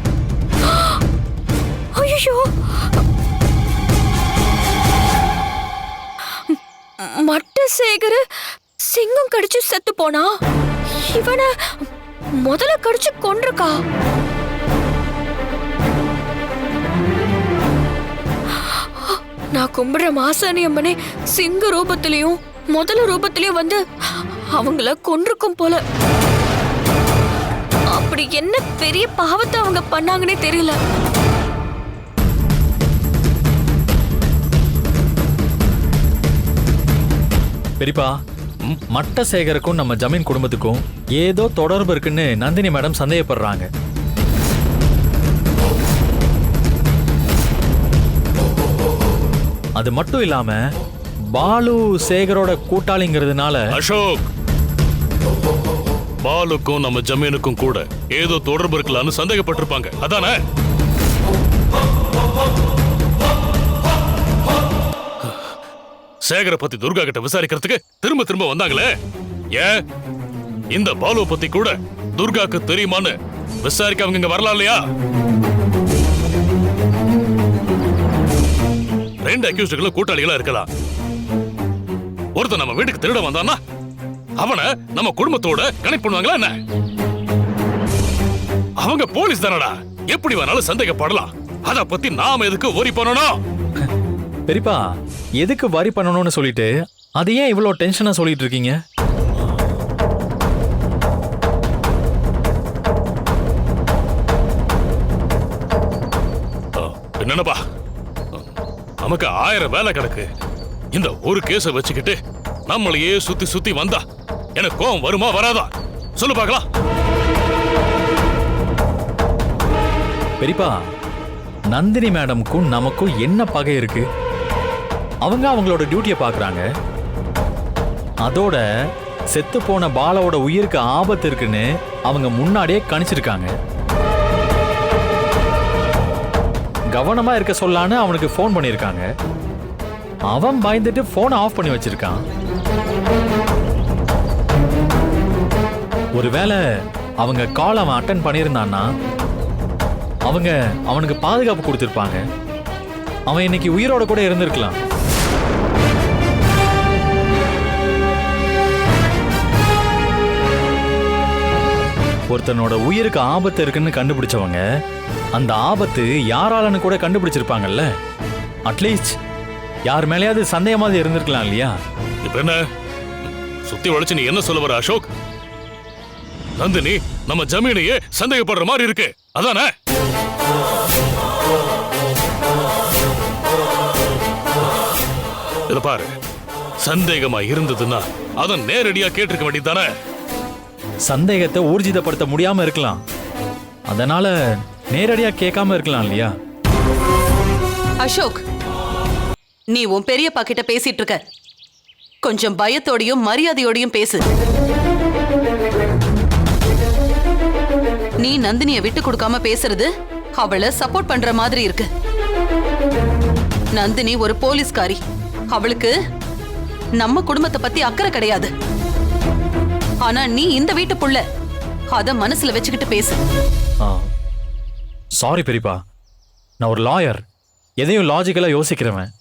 ஐயோ, மட்டசேகர் சிங்கம் கடிச்சு செத்து போனா இவன முதல்ல கடிச்சு கொன்றுக்கா? நான் கும்பிடுற மாசாணி அம்மனே சிங்க ரூபத்திலையும் முதல ரூபத்திலையும் வந்து அவங்கள கொன்றுக்கும் போல. அப்படி என்ன பெரிய பாவத்தை அவங்க பண்ணாங்கன்னே தெரியல. பெரியப்பா, மட்டசேகருக்கும் நம்ம ஜமீன் குடும்பத்துக்கும் ஏதோ தொடர்பு இருக்குன்னு நந்தினி மேடம் சந்தேகப்படுறாங்க. அது மட்டும் இல்லாம பாலு சேகரோட கூட்டாளிங்கிறதுனால அசோக், பாலுக்கும் நம்ம ஜமீனுக்கும் கூட ஏதோ தொடர்பு இருக்கலாம்னு சந்தேகப்பட்டிருப்பாங்க. அதானே? சேகரை பத்தி துர்கா கிட்ட விசாரிக்கிறதுக்கு திரும்ப திரும்ப வந்தாங்களே, ஏன் இந்த பாலுவை பத்தி கூட துர்காக்கு தெரியுமான்னு விசாரிக்க அவங்க இங்க வரலாம் இல்லையா? ரெண்டு அக்யூஸ்டுகளும் கூட்டாளிகளா இருக்கலாம். ஒருத்தன் நம்ம வீட்டுக்கு திருட வந்தான்னா அவனை நம்ம குடும்பத்தோட கனெக்ட் பண்ணுவாங்களா என்ன? அவங்க போலீஸ் தானடா, எப்படி வேணாலும் சந்தேகப்படலாம். அத பத்தி நாம எதுக்கு worry பண்ணணும்? பெரியப்பா, எதுக்கு வரி பண்ணணும்னு சொல்லிட்டு அது ஏன் இவ்வளவு டென்ஷனா சொல்லிட்டு இருக்கீங்க? என்னப்பா, நமக்கு 1000 வேலை கிடக்கு. இந்த ஒரு கேஸ வச்சுக்கிட்டு நம்மளையே சுத்தி சுத்தி வந்தா எனக்கு கோவம் வருமா வராதா சொல்லு பார்க்கலாம். பெரியப்பா, நந்தினி மேடம்க்கும் நமக்கும் என்ன பகை இருக்கு? அவங்க அவங்களோட டியூட்டியை பார்க்கறாங்க. அதோட செத்து போன பாலாவோட உயிருக்கு ஆபத்து இருக்குன்னு அவங்க முன்னாடியே கணிச்சிருக்காங்க. கவனமா இருக்க சொல்லான்னு அவனுக்கு ஃபோன் பண்ணிருக்காங்க. அவன் பயந்துட்டு போனை ஆஃப் பண்ணி வச்சிருக்கான். ஒருவேளை அவங்க கால் அவன் அட்டன் பண்ணியிருந்தான்னா அவங்க அவனுக்கு பாதுகாப்பு கொடுத்திருப்பாங்க. அவன் இன்னைக்கு உயிரோட கூட இருந்திருக்கலாம். ஒருத்தனோட உயிருக்கு ஆபத்து இருக்குன்னு கண்டுபிடிச்சவங்க அந்த ஆபத்து யாராலன்னு கூட கண்டுபிடிச்சிருப்பாங்கல்ல. அட்லீஸ்ட் யார் மேலேயாவது சந்தேகமாவது இருந்திருக்கலாம் இல்லையா? இப்ப என்ன சுத்தி வளைச்சு நீ என்ன சொல்ல வர அசோக்? நந்தினி நம்ம ஜமீனையே சந்தேகப்படுற மாதிரி இருக்கு, அதானே? இத பாரு, சந்தேகமா இருந்ததுன்னா அதை நேரடியா கேட்டிருக்க வேண்டியதானே? சந்தேகத்தை ஊர்ஜிதப்படுத்த முடியாம இருக்கலாம், அதனால நேரடியா கேட்காம இருக்கலாம் இல்லையா? அசோக், நீ உன் பெரியப்பா கிட்ட பேசிட்டு இருக்க. கொஞ்சம் பயத்தோடையும் மரியாதையோடையும் பேசு. நீ நந்தினியை விட்டு கொடுக்காம பேசுறது அவளை சப்போர்ட் பண்ற மாதிரி இருக்கு. நந்தினி ஒரு போலீஸ்காரி. அவளுக்கு நம்ம குடும்பத்தை பத்தி அக்கறை கிடையாது. ஆனா நீ இந்த வீட்டு புள்ள, அத மனசுல வச்சுக்கிட்டு பேசு. சாரி பெரியப்பா, நான் ஒரு லாயர், எதையும் லாஜிக்கலா யோசிக்கிறவன்.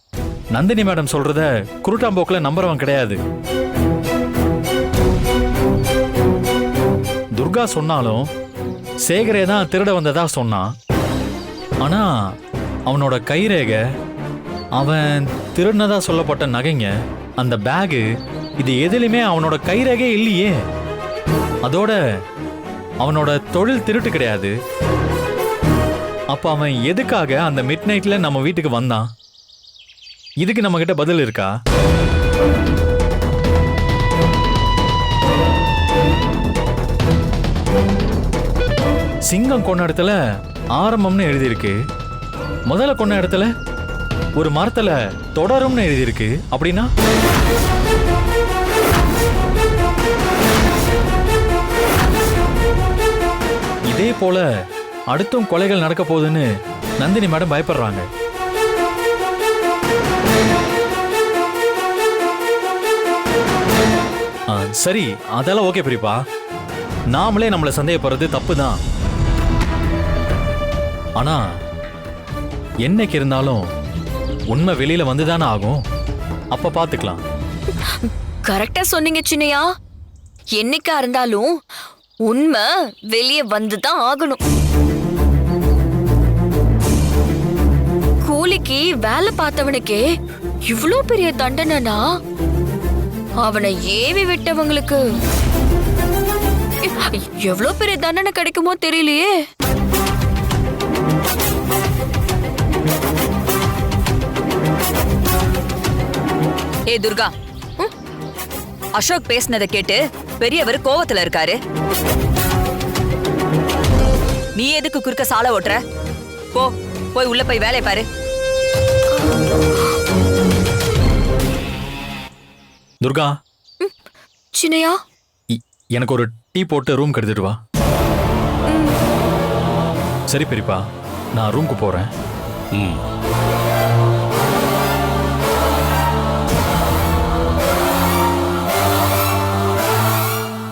நந்தினி மேடம் சொல்றத குருட்டாம்போக்குல நம்புறவன் கிடையாது. துர்கா சொன்னாலும் சேகரே தான் திருட வந்ததா சொன்னான். ஆனா அவனோட கைரேகை, அவன் திருடினதா சொல்லப்பட்ட நகைங்க, அந்த பேகு, இது எதுலையுமே அவனோட கைரேகை இல்லையே. அதோட அவனோட தொழில் திருட்டு கிடையாது. அப்ப அவன் எதுக்காக அந்த மிட் நைட்ல நம்ம வீட்டுக்கு வந்தான்? இதுக்கு நம்ம கிட்ட பதில் இருக்கா? சிங்கம் கொண்ட இடத்துல ஆரம்பம்னு எழுதியிருக்கு, முதல்ல கொண்ட இடத்துல ஒரு மரத்துல தொடரும்னு எழுதியிருக்கு. அப்படின்னா இதே போல அடுத்தும் கொலைகள் நடக்க போகுதுன்னு நந்தினி மேடம் பயப்படுறாங்க. சரி, அதெல்லாம் ஓகே பெரியப்பா, நாமளே நம்மளை சந்தேகப்படுறது தப்பு தான். ஆனா என்னைக்கு இருந்தாலும் உண்மை வெளியில வந்துதானே ஆகும். அப்ப பாத்துக்கலாம். கரெக்டா சொன்னீங்க சின்னையா. என்னைக்கா இருந்தாலும் உண்மை வெளியே வந்துதான் ஆகணும். கூலிக்கு வேலை பார்த்தவனுக்கே இவ்ளோ பெரிய தண்டனைனா அவனை ஏவி விட்டவங்களுக்கு எவ்வளவு பெரிய தண்டனை கிடைக்குமோ தெரியலையே. ஏ துர்கா, அசோக் பேசினதை கேட்டு பெரியவர் கோவத்துல இருக்காரு. நீ எதுக்கு குறுக்க சாலை ஓட்டுற? போய் உள்ள போய் வேலையை பாரு. துர்கா, சின்னையா, எனக்கு ஒரு டீ போட்டு ரூம் எடுத்துட்டு வா. சரி பெரியப்பா, நான் ரூம்க்கு போறேன்.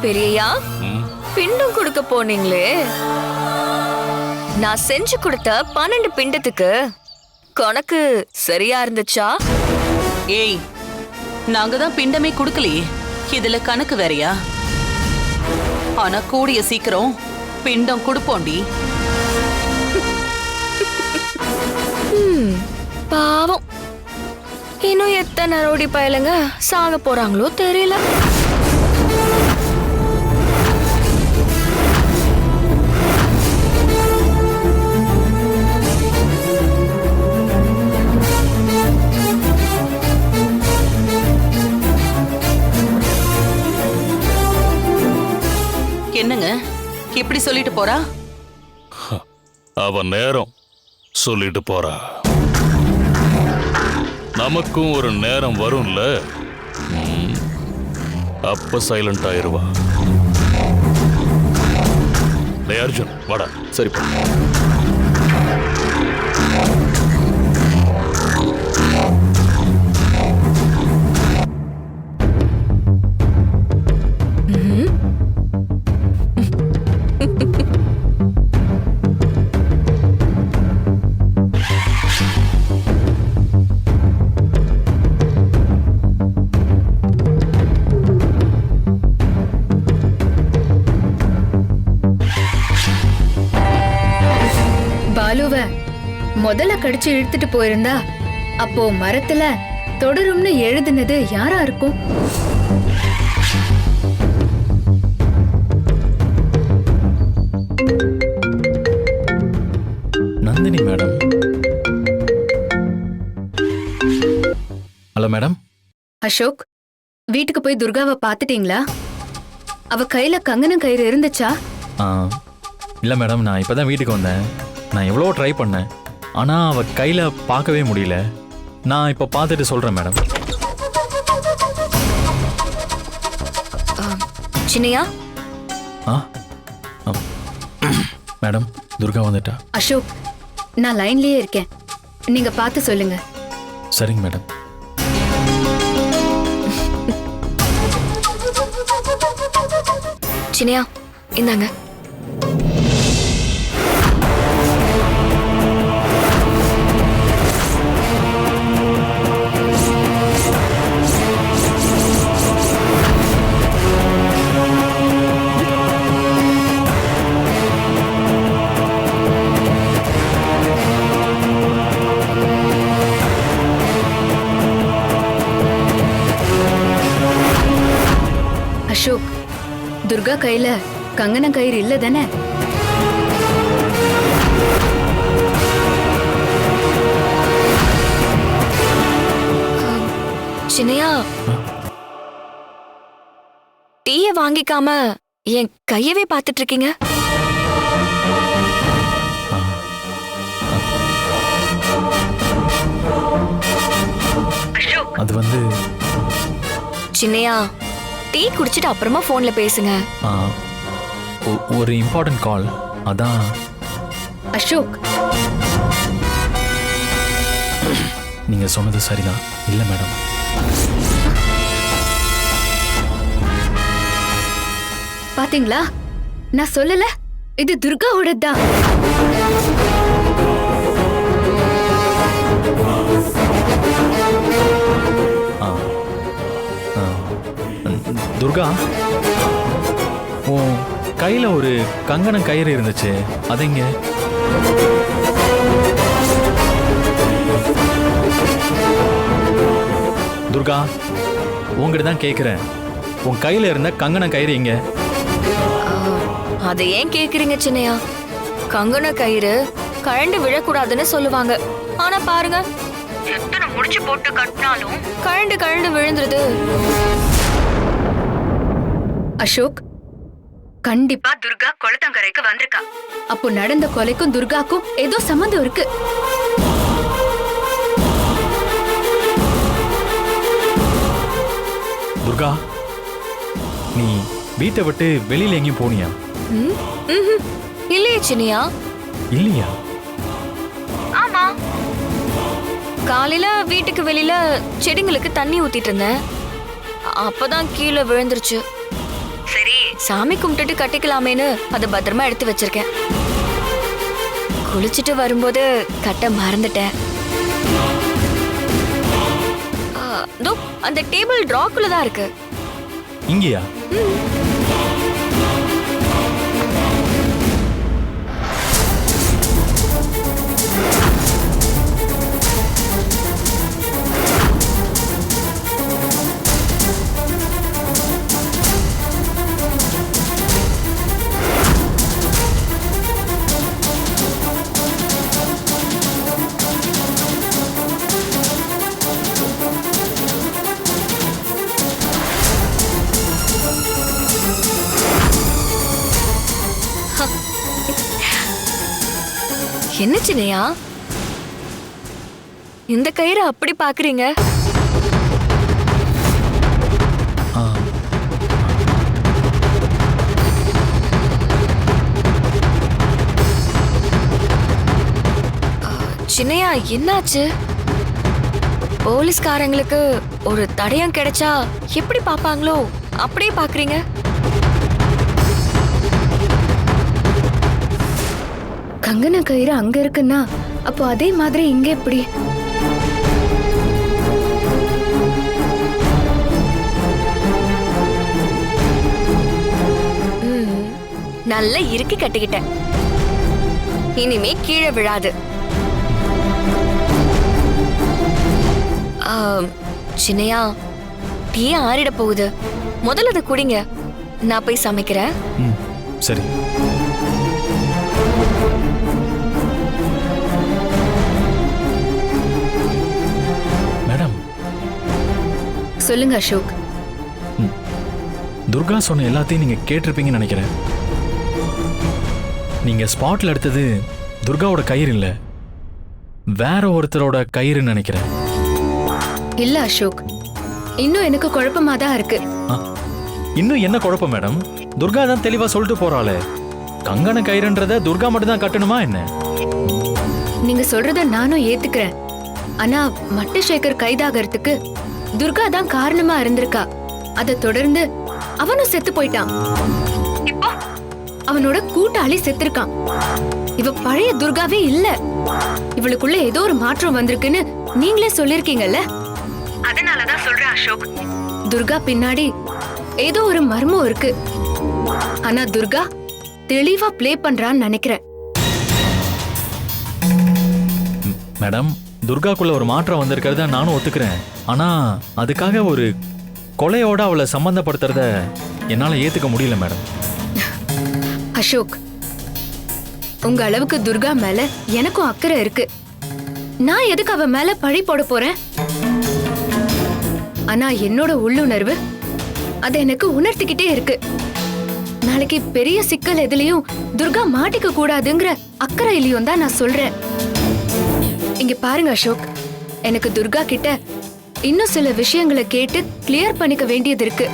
பெரியயா, பிண்டம் கொடுக்க போனீங்களே, நான் செஞ்சு கொடுத்த 12 பிண்டத்துக்கு கணக்கு சரியா இருந்துச்சா? ஏய், நாங்க தான் பிண்டமே கொடுக்கலையே, இதுல கணக்கு வேறையா? ஆனா கூடிய சீக்கிரம் பிண்டம் கொடுப்போண்டி. பாவம், இன்னும் எத்தனை ரோடி பயலுங்க சாக போறாங்களோ தெரியல. என்னங்க இப்படி சொல்லிட்டு போறா? அவன் நேரம் சொல்லிட்டு போறா. நமக்கும் ஒரு நேரம் வரும்ல, அப்ப சைலண்ட் ஆயிருவா. அர்ஜுன் வாடா. சரிப்பா. பாலுவ முதல்ல கடிச்சு இழுத்துட்டு போயிருந்தா அப்போ மரத்துல தொடரும்னு எழுதுனது யாரா இருக்கும்? Nandini madam. Hello madam. Ashok, வீட்டுக்கு போய் துர்காவை பார்த்துட்டீங்களா? அவ கையில கங்கணம் கயிறு இருந்துச்சா? இல்லை மேடம், நான் இப்போ தான் வீட்டுக்கு வந்தேன். நான் எவ்வளோ ட்ரை பண்ணேன், ஆனால் அவள் கையில் பார்க்கவே முடியல. நான் இப்போ பார்த்துட்டு சொல்கிறேன் மேடம். சின்னையா, ஆ ஆ. மேடம், துர்கா வந்துட்டா. அசோக், நான் லைன்லயே இருக்கேன், நீங்க பார்த்து சொல்லுங்க. சரிங்க மேடம். சின்னையா இந்தாங்க. அசோக், துர்கா கையில கங்கண கயிறு இல்ல தானே? சின்னையா, டீய வாங்கிக்காம என் கையவே பார்த்துட்டு இருக்கீங்க. அது வந்து சின்னையா, டீ குடிச்சிட்டு அப்புறமா போன்ல பேசுங்க. ஒரு இம்பார்ட்டன்ட் கால், அதான். அசோக், நீங்க சொன்னது சரிதான். இல்ல மேடம், பாத்தீங்களா, நான் சொல்லல, இது துர்காவோட தான். துர்கா, உன் கையில ஒரு கங்கணம் கயிறு இருந்துச்சு, அதெங்க? துர்கா, உங்ககிட்ட தான் கேக்குறேன், உன் கையில இருந்த கங்கணம் கயிறு எங்க? அதை ஏன் கேக்குறீங்க சின்னையா? கங்கண கயிறு கழண்டு விழக்கூடாதுன்னு சொல்லுவாங்க. ஆனா பாருங்க, எத்தனை முடிச்சு போட்டு கட்டினாலும் கழண்டு கழண்டு விழுந்துருது. அசோக், கண்டிப்பா துர்கா குளத்தங்கரைக்கு வந்திருக்கா. அப்போ நடந்த கொலைக்கும் துர்காக்கும் ஏதோ சம்பந்தம் இருக்கு. துர்கா, நீ வீட்டை விட்டு வெளியில எங்கேயும் போனியா? இல்லையே சின்னையா. இல்லையா? ஆமா, காலையில வீட்டுக்கு வெளியில செடிங்களுக்கு தண்ணி ஊத்திட்டு இருந்தேன். அப்பதான் கீழே விழுந்துருச்சு. சரி, சாமி கும்பிட்டுட்டு கட்டிக்கலாமேன்னு அதை பத்திரமா எடுத்து வச்சிருக்கேன். குளிச்சுட்டு வரும்போது கட்ட மறந்துட்டேன். அந்த டேபிள் டிராக்குள்ள தான் இருக்கு. இங்கயா? என்ன சின்னையா, இந்த கயிறு அப்படி பாக்குறீங்க? சின்னையா, என்னாச்சு? போலீஸ்காரங்களுக்கு ஒரு தடயம் கிடைச்சா எப்படி பாப்பாங்களோ அப்படியே பாக்குறீங்க. கங்கண கயிறு அங்க இருக்குன்னா அப்போ அதே மாதிரி இங்க எப்படி? நல்ல இறுக்கி கட்டிக்கிட்டேன், இனிமே கீழே விழாது. சின்னையா, டீ ஆறிட போகுது, முதல்ல அதை குடிங்க, நான் போய் சமைக்கிறேன். சரி. சொல்லுங்க அசோக், துர்கா சொன்ன எல்லாத்தையும் நீங்க கேட்டிருப்பீங்கன்னு நினைக்கிறேன். நீங்க ஸ்பாட்ல எடுத்தது துர்காவோட கயிறு இல்ல, வேற ஒருத்தரோட கயிறுன்னு நினைக்கிறேன். இல்ல அசோக், இன்னும் எனக்கு குழப்பமா தான் இருக்கு. இன்னும் என்ன குழப்பம் மேடம்? துர்கா தான் தெளிவா சொல்லிட்டு போறாளே, கங்கண கயிறுன்றத துர்கா மட்டும் தான் கட்டணுமா என்ன? நீங்க சொல்றத நானும் ஏத்துக்கிறேன். ஆனா மட்டு சேகர் கைதாகிறதுக்கு துர்கா தான் காரணமா இருந்திருக்கா. அதை தொடர்ந்து அவனும் செத்து போயிட்டான். இப்போ அவனோட கூட்டாளி செத்துருக்கான். இவ பழைய துர்காவே இல்ல. இவளுக்குள்ள ஏதோ ஒரு மாற்றம் வந்திருக்குன்னு நீங்களே சொல்லிருக்கீங்கல்ல. அதனாலதான் சொல்றேன் அசோக், துர்கா பின்னாடி ஏதோ ஒரு மர்மம் இருக்கு. ஆனா துர்கா தெளிவா ப்ளே பண்றான்னு நினைக்கிறேன். மேடம், துர்காக்குள்ள ஒரு மாற்றம் வந்திருக்கிறத நானும் ஒத்துக்கிறேன். ஆனா அதுக்காக ஒரு கொலையோட அவளை சம்பந்தப்படுத்துறத என்னால ஏத்துக்க முடியல மேடம். அசோக், உங்க அளவுக்கு துர்கா மேல எனக்கும் அக்கறை இருக்கு. நான் எதுக்கு அவ மேல பழி போட போறேன்? ஆனா என்னோட உள்ளுணர்வு அதை எனக்கு உணர்த்திக்கிட்டே இருக்கு. நாளைக்கு பெரிய சிக்கல் எதுலயும் துர்கா மாட்டிக்க கூடாதுங்கிற அக்கறையிலையும் தான் நான் சொல்றேன். இங்க பாருங்க அசோக், எனக்கு துர்கா கிட்ட இன்னும் சில விஷயங்களை கேட்டு கிளியர் பண்ணிக்க வேண்டியது இருக்கு.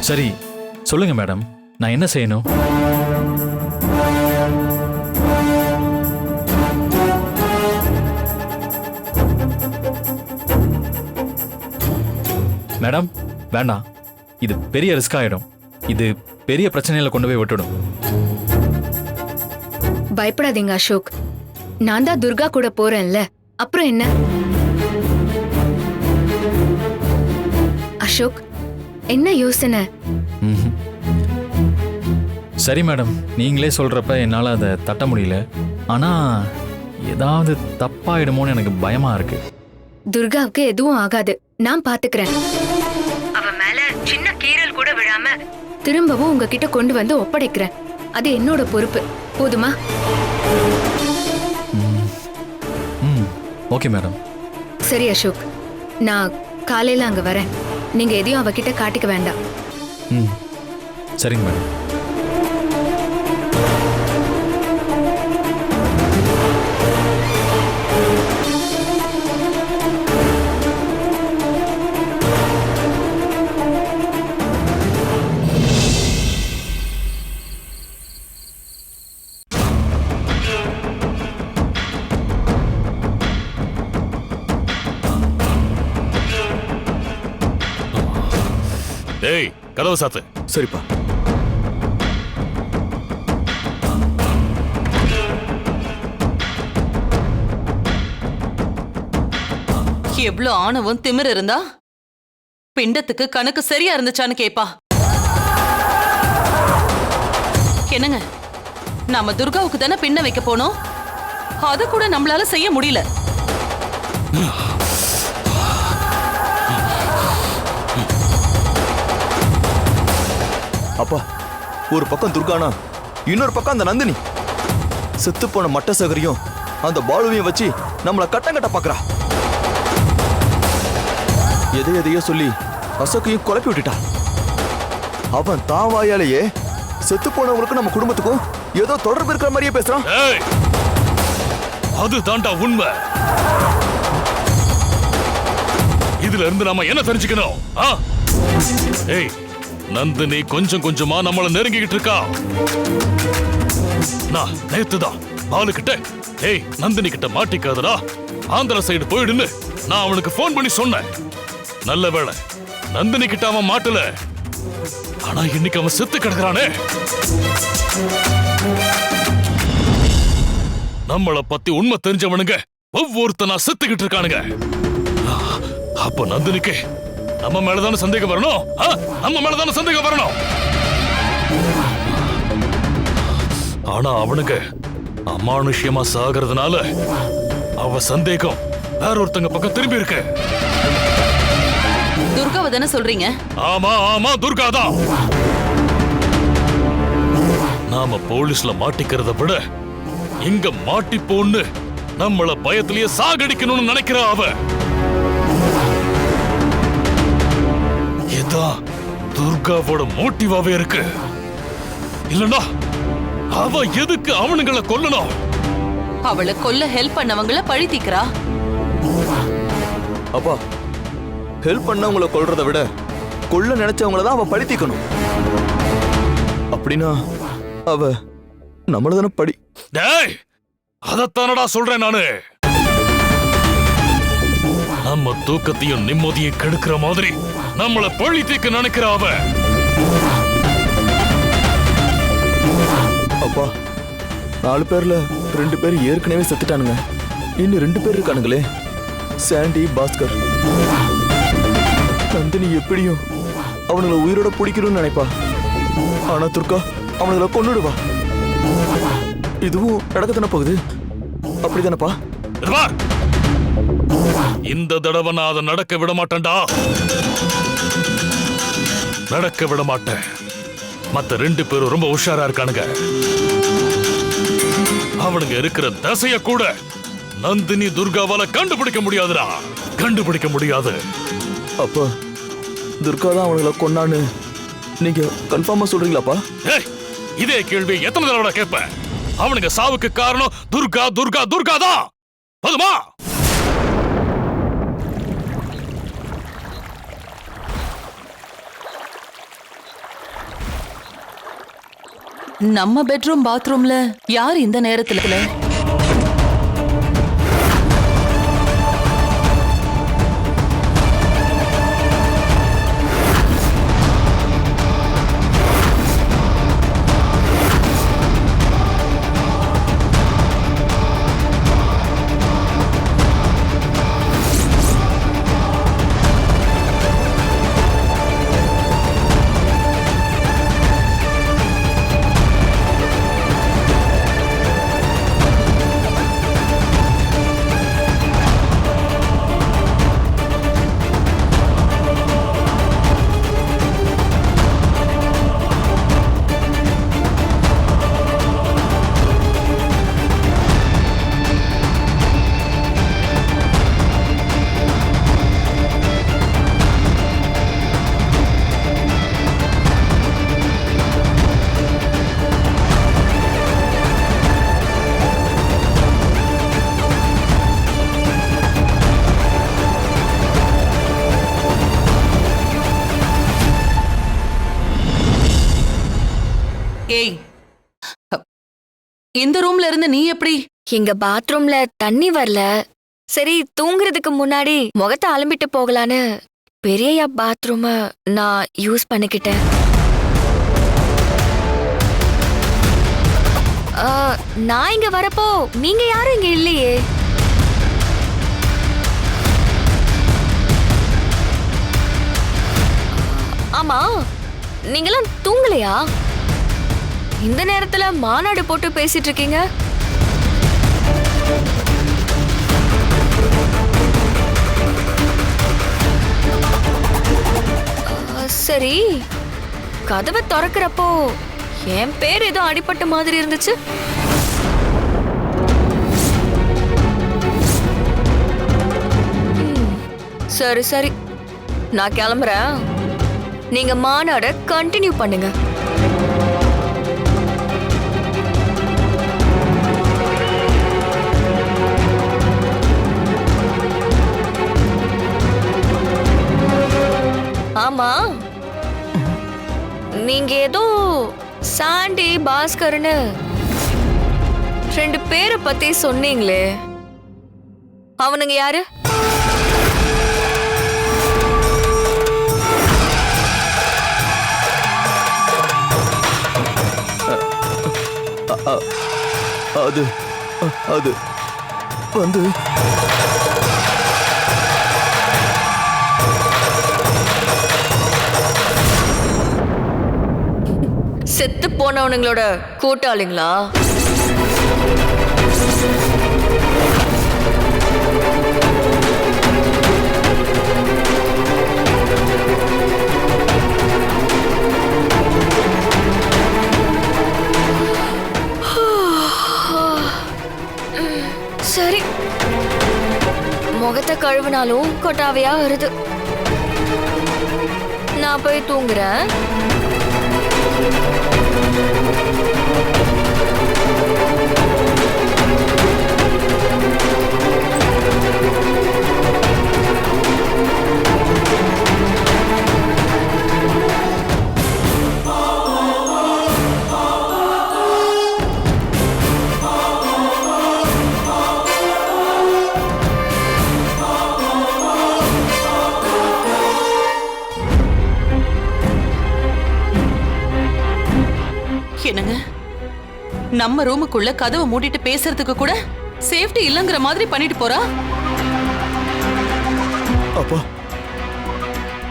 சரி சொல்லுங்க மேடம், நான் என்ன செய்யணும்? மேடம் வேண்டாம், இது பெரிய ரிஸ்க் ஆயிடும். இது பெரிய பிரச்சனையில கொண்டு போய் விட்டுடும். பயப்படாதீங்க அசோக், நான் தான் துர்கா கூட போறேன்ல, அப்புறம் என்ன? அசோக், என்ன யோசனை? சரி மேடம், நீங்களே சொல்றப்ப என்னால அதை தட்ட முடியல. ஆனா ஏதாவது தப்பாயிடுமோன்னு எனக்கு பயமா இருக்கு. துர்காவுக்கு எதுவும் ஆகாது, நான் பாத்துக்கிறேன். அவ மேல சின்ன கீறல் கூட விழாம திரும்பவும் உங்ககிட்ட கொண்டு வந்து ஒப்படைக்கிறேன். அது என்னோட பொறுப்பு. போதுமா? Okay madam. சரி அசோக், நான் காலையில அங்க வரேன். நீங்க எதையும் அவகிட்ட காட்டிக்க வேண்டாம். சரிங்க மேடம். டேய், கதவை சாத்து. சரிப்பா. எவ்வளவு ஆணவம் திமிரு இருந்தா பிண்டத்துக்கு கணக்கு சரியா இருந்துச்சான்னு கேப்பா. என்னங்க, நாம துர்காவுக்கு தானே பின்ன வைக்க போனோம், அத கூட நம்மளால செய்ய முடியல. அப்பா, ஒரு பக்கம் துர்கானா, இன்னொரு பக்கம் அந்த நந்தினி. செத்து போன மட்ட சகரியும் அந்த பாலுவையும் வச்சு நம்மள கட்டங்கட்ட பாக்குறா. எதையோ சொல்லி அசோக்கையும் குழப்பி விட்டுட்டா. அவன் தான் வாயாலேயே செத்து போனவங்களுக்கும் நம்ம குடும்பத்துக்கும் ஏதோ தொடர்பு இருக்கிற மாதிரியே பேசுறான். அது தாண்டா உண்மை. இதுல இருந்து நாம என்ன தெரிஞ்சுக்கணும்? ஏய், நந்தினி கொஞ்சம் கொஞ்சமா நம்மள நெருங்கிக்கிட்டு இருக்கா. நான் நேத்துதான் பாலு கிட்ட, ஏய் நந்தினி கிட்ட மாட்டிக்காதடா, ஆந்திரா சைடு போயிடுன்னு நான் அவனுக்கு போன் பண்ணி சொன்னேன். நல்ல வேளை நந்தினி கிட்ட அவன் மாட்டல. ஆனா இன்னைக்கு அவன் செத்து கிடக்குறானே. நம்மள பத்தி உண்மை தெரிஞ்சவனுங்க ஒவ்வொருத்தனா செத்துக்கிட்டு இருக்கானுங்க. அப்ப நந்தினிக்கு நம்ம மேலதான சந்தேகம் வரணும். நம்ம மேலதான சந்தேகம் வரணும். ஆனா அவனுங்க அமானுஷ்யமா சாகிறதுனால அவ சந்தேகம் வேற ஒருத்தங்க பக்கம் திரும்பி இருக்கு. துர்காவை தானே சொல்றீங்க? ஆமா ஆமா, துர்காதான். நாம போலீஸ்ல மாட்டிக்கிறத விட இங்க மாட்டிப்போன்னு நம்மள பயத்திலேயே சாகடிக்கணும்னு நினைக்கிறா அவ. இதான் துர்காவோட மோட்டிவாவே இருக்கு. இல்லனா அவ எதுக்கு அவனுங்களை கொல்லணும்? அவளை கொல்ல ஹெல்ப் பண்ணவங்கள பழி தீக்கிறா. அப்பா, ஹெல்ப் பண்ணவங்கள கொல்றதை விட கொல்ல நினைச்சவங்கள தான் அவ பழி தீக்கணும். அப்படின்னா அவ நம்மளதான படி. டேய், அதத்தானடா சொல்றேன் நானு. நம்ம தூக்கத்தையும் நிம்மதியை கெடுக்கிற மாதிரி நம்மள பழி தீக்க நினைக்கிற அவ. அப்பா, 4 பேர்ல 2 பேர் ஏற்கனவே செத்துட்டானுங்க. இன்னும் 2 பேர் இருக்கானுங்களே, சாண்டி, பாஸ்கர். நந்தினி எப்படியும் அவனுங்களை உயிரோட பிடிக்கணும்னு நினைப்பா. ஆனா துர்கா அவனுங்களை கொன்னுடுவா. இதுவும் நடக்கத்தானே போகுது. அப்படிதானப்பா? இந்த தடவை நான் அதை நடக்க விட மாட்டேன்டா. நடக்க விட மாட்டேன். மத்த 2 பேரும் ரொம்ப உஷாரா இருக்கானுங்க. அவனுங்க இருக்கிற தசைய கூட நந்தினி துர்காவால கண்டுபிடிக்க முடியாதுடா. கண்டுபிடிக்க முடியாது. அப்பா, துர்கா தான் அவனுங்களை கொன்னான்னு நீங்க கன்ஃபார்மா சொல்றீங்களாப்பா? இதே கேள்வி எத்தனை தடவை கேட்பேன்? அவனுங்க சாவுக்கு காரணம் துர்கா துர்கா துர்கா தான். போதுமா? நம்ம பெட்ரூம் பாத்ரூம்ல யார் இந்த நேரத்துல? ஏய், இந்த ரூம்ல இருந்து நீ எப்படி? எங்க பாத்ரூம்ல தண்ணி வரல. சரி, தூங்குறதுக்கு முன்னாடி முகத்தை அலம்பிட்டு போகலான்னு பெரிய பாத்ரூம நான் யூஸ் பண்ணிக்கிட்டேன். நான் இங்க வரப்போ நீங்க யாரும் இங்க இல்லையே. ஆமா, நீங்களாம் தூங்கலையா? இந்த நேரத்துல மாநாடு போட்டு பேசிட்டு இருக்கீங்க. சரி, கதவை திறக்கிறப்போ என் பேர் ஏதோ அடிபட்ட மாதிரி இருந்துச்சு. சரி சரி, நான் கிளம்புறேன். நீங்க மாநாட கண்டினியூ பண்ணுங்க. ஆமா, நீங்க ஏதோ சாண்டி, பாஸ்கர்னு 2 பேரை பத்தி சொன்னீங்களே, அவனுங்க யாரு? அது அது வந்து செத்து போனவனுங்களோட கூட்டாளிங்களா? சரி, முகத்தை கழுவினாலும் கொட்டாவையா வருது. நான் போய் தூங்குறேன். என்னங்க, நம்ம ரூமுக்குள்ள கதவை மூடிட்டு பேசுறதுக்கு கூட சேஃப்டி இல்லங்கிற மாதிரி பண்ணிட்டு போறா. அப்பா,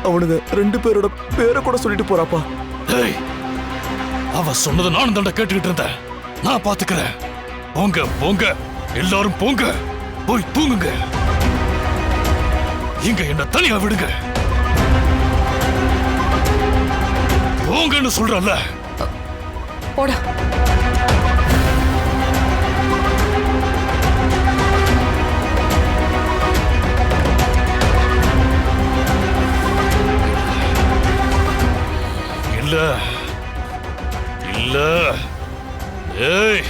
அவனுங்க 2 பேரோட பேரை கூட சொல்லிட்டு போறாப்பா. ஏய், அவ சொன்னதை நானும் தண்டை கேட்டுக்கிட்டு இருந்தேன். நான் பாத்துக்கிறேன். போங்க போங்க, எல்லாரும் போங்க, போய் தூங்குங்க. இங்க என்ன தனியா விடுங்க. போங்கன்னு சொல்றல்ல. போடா. இல்ல இல்ல, ஏய்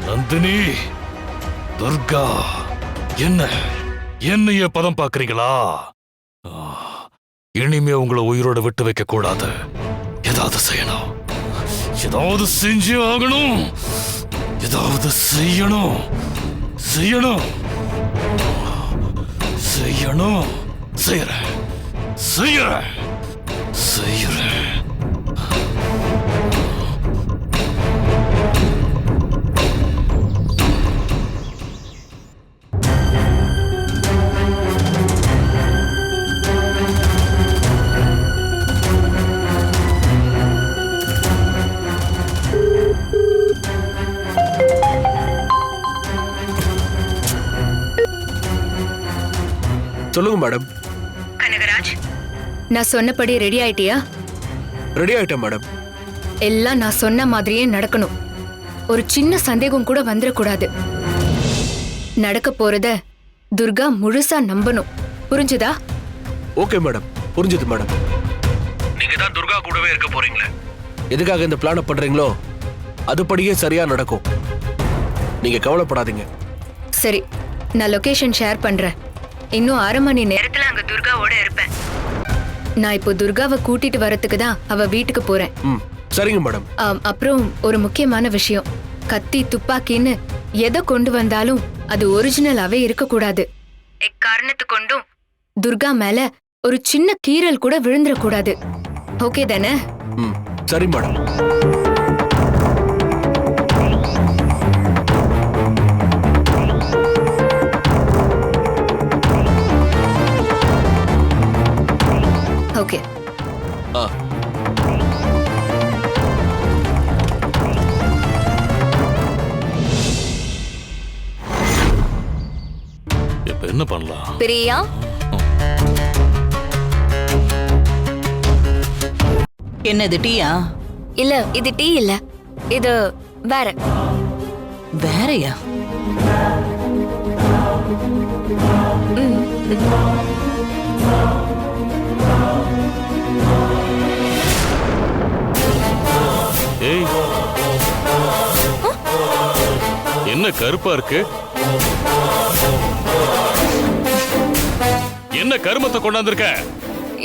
நந்தினி, துர்கா, என்னைய பதம் பாக்குறீங்களா? இனிமே உங்களை உயிரோட விட்டு வைக்க கூடாது. ஏதாவது செய்யணும், ஏதாவது செஞ்சு ஆகணும், ஏதாவது செய்யணும் செய்யணும் செய்யணும். செய்யறேன் செய்யறேன் செய்யறேன். சொல்லுங்க மேடம். கனகராஜ், நான் சொன்னபடி ரெடி ஆயிட்டியா? ரெடி ஆயிட்டேன் மேடம். எல்லாம் நான் சொன்ன மாதிரியே நடக்கணும். ஒரு சின்ன சந்தேகம் கூட வந்துடக்கூடாது. நடக்க போறத துர்கா முழுசா நம்பணும். புரிஞ்சுதா? ஓகே மேடம், புரிஞ்சுது மேடம். நீங்க தான் துர்கா கூடவே இருக்க போறீங்களே, எதுக்காக இந்த பிளான பண்றீங்களோ அதுபடியே சரியா நடக்கும். நீங்க கவலைப்படாதீங்க. சரி, நான் லொகேஷன் ஷேர் பண்றேன். இன்னும் 1/2 மணி நேரத்துல அங்க துர்காவோட இருப்பேன். நான் இப்போ துர்காவை கூட்டிட்டு வரதுக்கு தான் அவ வீட்டுக்கு போறேன். சரிங்க மேடம். அப்புறம் ஒரு முக்கியமான விஷயம், கத்தி துப்பாக்கின்னு எதை கொண்டு வந்தாலும் அது ஒரிஜினலாவே இருக்க கூடாது. எக்காரணத்து கொண்டும் துர்கா மேல ஒரு சின்ன கீறல் கூட விழுந்துடக்கூடாது. ஓகே தானே? சரி மேடம். ஓகே. இப்ப என்ன பண்ணலாம்? பிரியா, என்னது, டீயா? இல்ல இது டீ இல்ல, இது வேற. வேறயா? ஏய், என்ன கருப்பா இருக்கு? என்ன கருமத்தை கொண்டாந்துருக்க?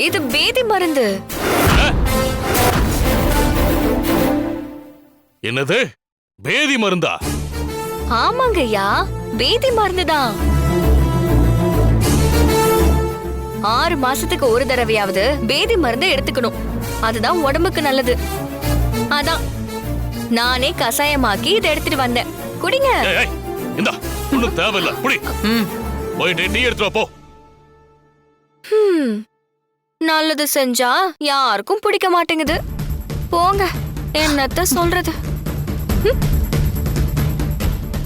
இது பேதி மருந்து. என்னது, பேதி மருந்தா? ஆமாங்கய்யா, பேதி மருந்துதான். 6 மாசத்துக்கு ஒரு தடவையாவது பேதி மருந்து எடுத்துக்கணும். அதுதான் உடம்புக்கு நல்லது. அதான் நானே கசாயமாக்கி இதை எடுத்துட்டு வந்தேன். குடிங்க. இந்தா, ஒண்ணும் தேவையில்ல, குடி. போயிட்டு டீ எடுத்து வா, போ. நல்லது செஞ்சா யாருக்கும் பிடிக்க மாட்டேங்குது. போங்க, என்னத்த சொல்றது.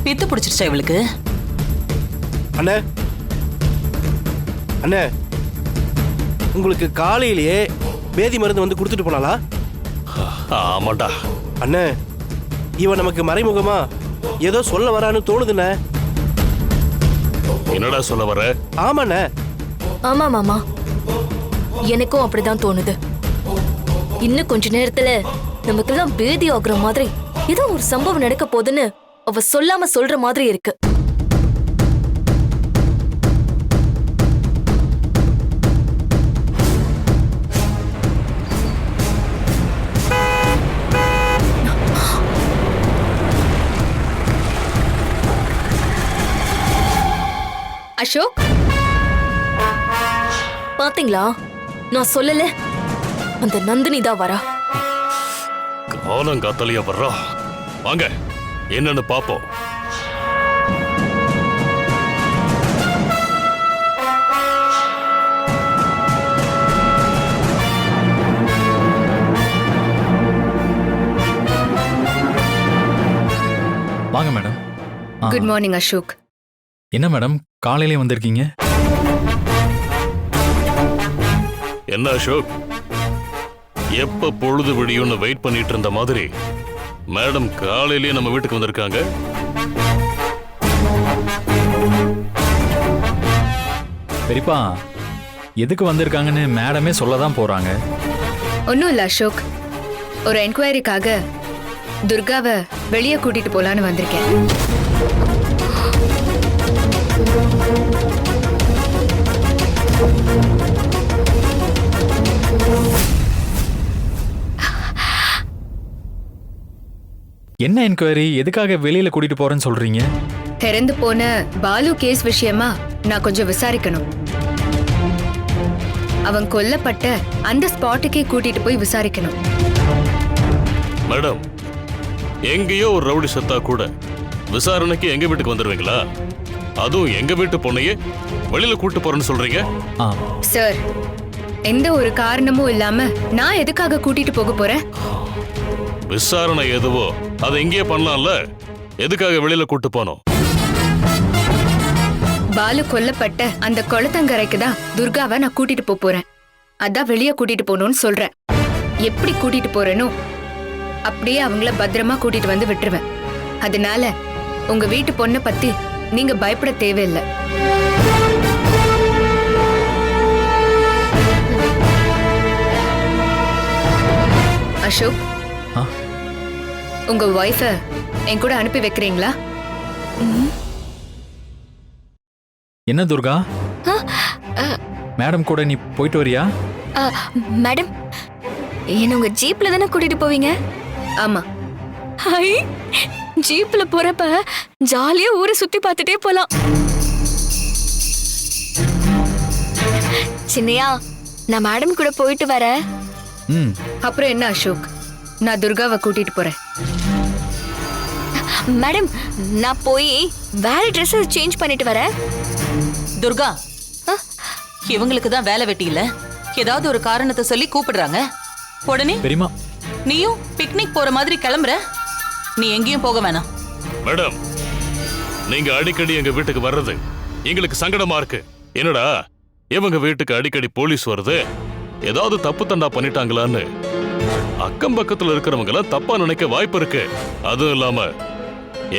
பித்து பிடிச்சிருச்சா இவளுக்கு? அண்ணே, அண்ணே, உங்களுக்கு காலையிலேயே பேதி மருந்து வந்து கொடுத்துட்டு போனாலா? ஆமாண்டா. அண்ணே, இவன் நமக்கு மறைமுகமா ஏதோ சொல்ல வரான்னு தோணுதுண்ணே. என்னடா சொல்ல வர? ஆமாண்ணே. ஆமா மாமா, எனக்கும் அப்படிதான் தோணுது. இன்னும் கொஞ்ச நேரத்துல நமக்கெல்லாம் பேதி ஆகுற மாதிரி ஏதோ ஒரு சம்பவம் நடக்க போகுதுன்னு அவ சொல்லாம சொல்ற மாதிரி இருக்கு. அசோக், பாத்தீங்களா, நான் சொல்லல, அந்த நந்தினி தான் வரா. காலங்காத்தாலேயே வர்றா. வாங்க, என்னன்னு பாப்போம். வாங்க மேடம். Good morning Ashok. என்ன மேடம் காலையிலே வந்திருக்கீங்க? என்ன அசோக், எப்ப பொழுது விடியும்னு வெயிட் பண்ணிட்டு இருந்த மாதிரி மேடம் காலையிலேயே நம்ம வீட்டுக்கு வந்திருக்காங்க. பெரியப்பா, எதுக்கு வந்திருக்காங்கன்னு மேடமே சொல்லதான் போறாங்க. ஒன்றும் இல்லை அசோக், ஒரு என்கொயரிக்காக துர்காவை வெளியே கூட்டிட்டு போலான்னு வந்திருக்கேன். என்ன என்கொயரி, எதுக்காக வெளியில கூட்டிட்டு போறேன்னு சொல்றீங்க? திறந்து போன பாலு கேஸ் விஷயமா நான் கொஞ்சம் விசாரிக்கணும். அவன் கொல்லப்பட்ட அந்த ஸ்பாட்டுக்கே கூட்டிட்டு போய் விசாரிக்கணும். மேடம், எங்கேயோ ஒரு ரவுடி செத்தா கூட விசாரணைக்கு எங்க வீட்டுக்கு வந்துருவீங்களா? அதுவும் எங்க வீட்டு பொண்ணையே வெளியில கூட்டு போறேன்னு சொல்றீங்க? சார், எந்த ஒரு காரணமும் இல்லாம நான் எதுக்காக கூட்டிட்டு போக போறேன்? விசாரணை எதுவோ அதை இங்கேயே பண்ணலாம்ல, எதுக்காக வெளியில கூட்டு போனோம்? பாலு கொல்லப்பட்ட அந்த குளத்தங்கரைக்கு தான் துர்காவை நான் கூட்டிட்டு போறேன். அதான் வெளியே கூட்டிட்டு போகணும்னு சொல்றேன். எப்படி கூட்டிட்டு போறேனோ அப்படியே அவங்கள பத்திரமா கூட்டிட்டு வந்து விட்டுருவேன். அதனால உங்க வீட்டு பொண்ணை பத்தி நீங்க பயப்பட தேவையில்லை. அசோக், உங்க ஒய்ஃப என் கூட அனுப்பி வைக்கிறீங்களா? என்ன துர்கா, மேடம் கூட நீ போயிட்டு வரியா? மேடம், என்ன உங்க ஜீப்ல தானே கூட்டிட்டு போவீங்க? ஆமா. ஹை, ஜீப்ல போறப்ப ஜாலியா ஊரை சுத்தி பார்த்துட்டே போலாம். சின்னையா, நான் மேடம் கூட போயிட்டு வரேன். அப்புறம் என்ன அசோக், நான் துர்காவை கூட்டிட்டு போறேன். மேடம், நான் போய் வேற ட்ரெஸ் சேஞ்ச் பண்ணிட்டு வரேன். துர்கா, இவங்களுக்கு தான் வேலை வெட்டி இல்ல, ஏதாவது ஒரு காரணத்தை சொல்லி கூப்பிடுறாங்க. உடனே பெரியமா நீயும் பிக்னிக் போற மாதிரி கிளம்புற. நீ எங்கேயும் போக வேணாம். மேடம், நீங்க அடிக்கடி எங்க வீட்டுக்கு வர்றது எங்களுக்கு சங்கடமா இருக்கு. என்னடா இவங்க வீட்டுக்கு அடிக்கடி போலீஸ் வருது, ஏதாவது தப்பு தண்டா பண்ணிட்டாங்களான்னு அக்கம் பக்கத்துல இருக்கிறவங்கள தப்பா நினைக்க வாய்ப்பு இருக்கு. அதுவும் இல்லாம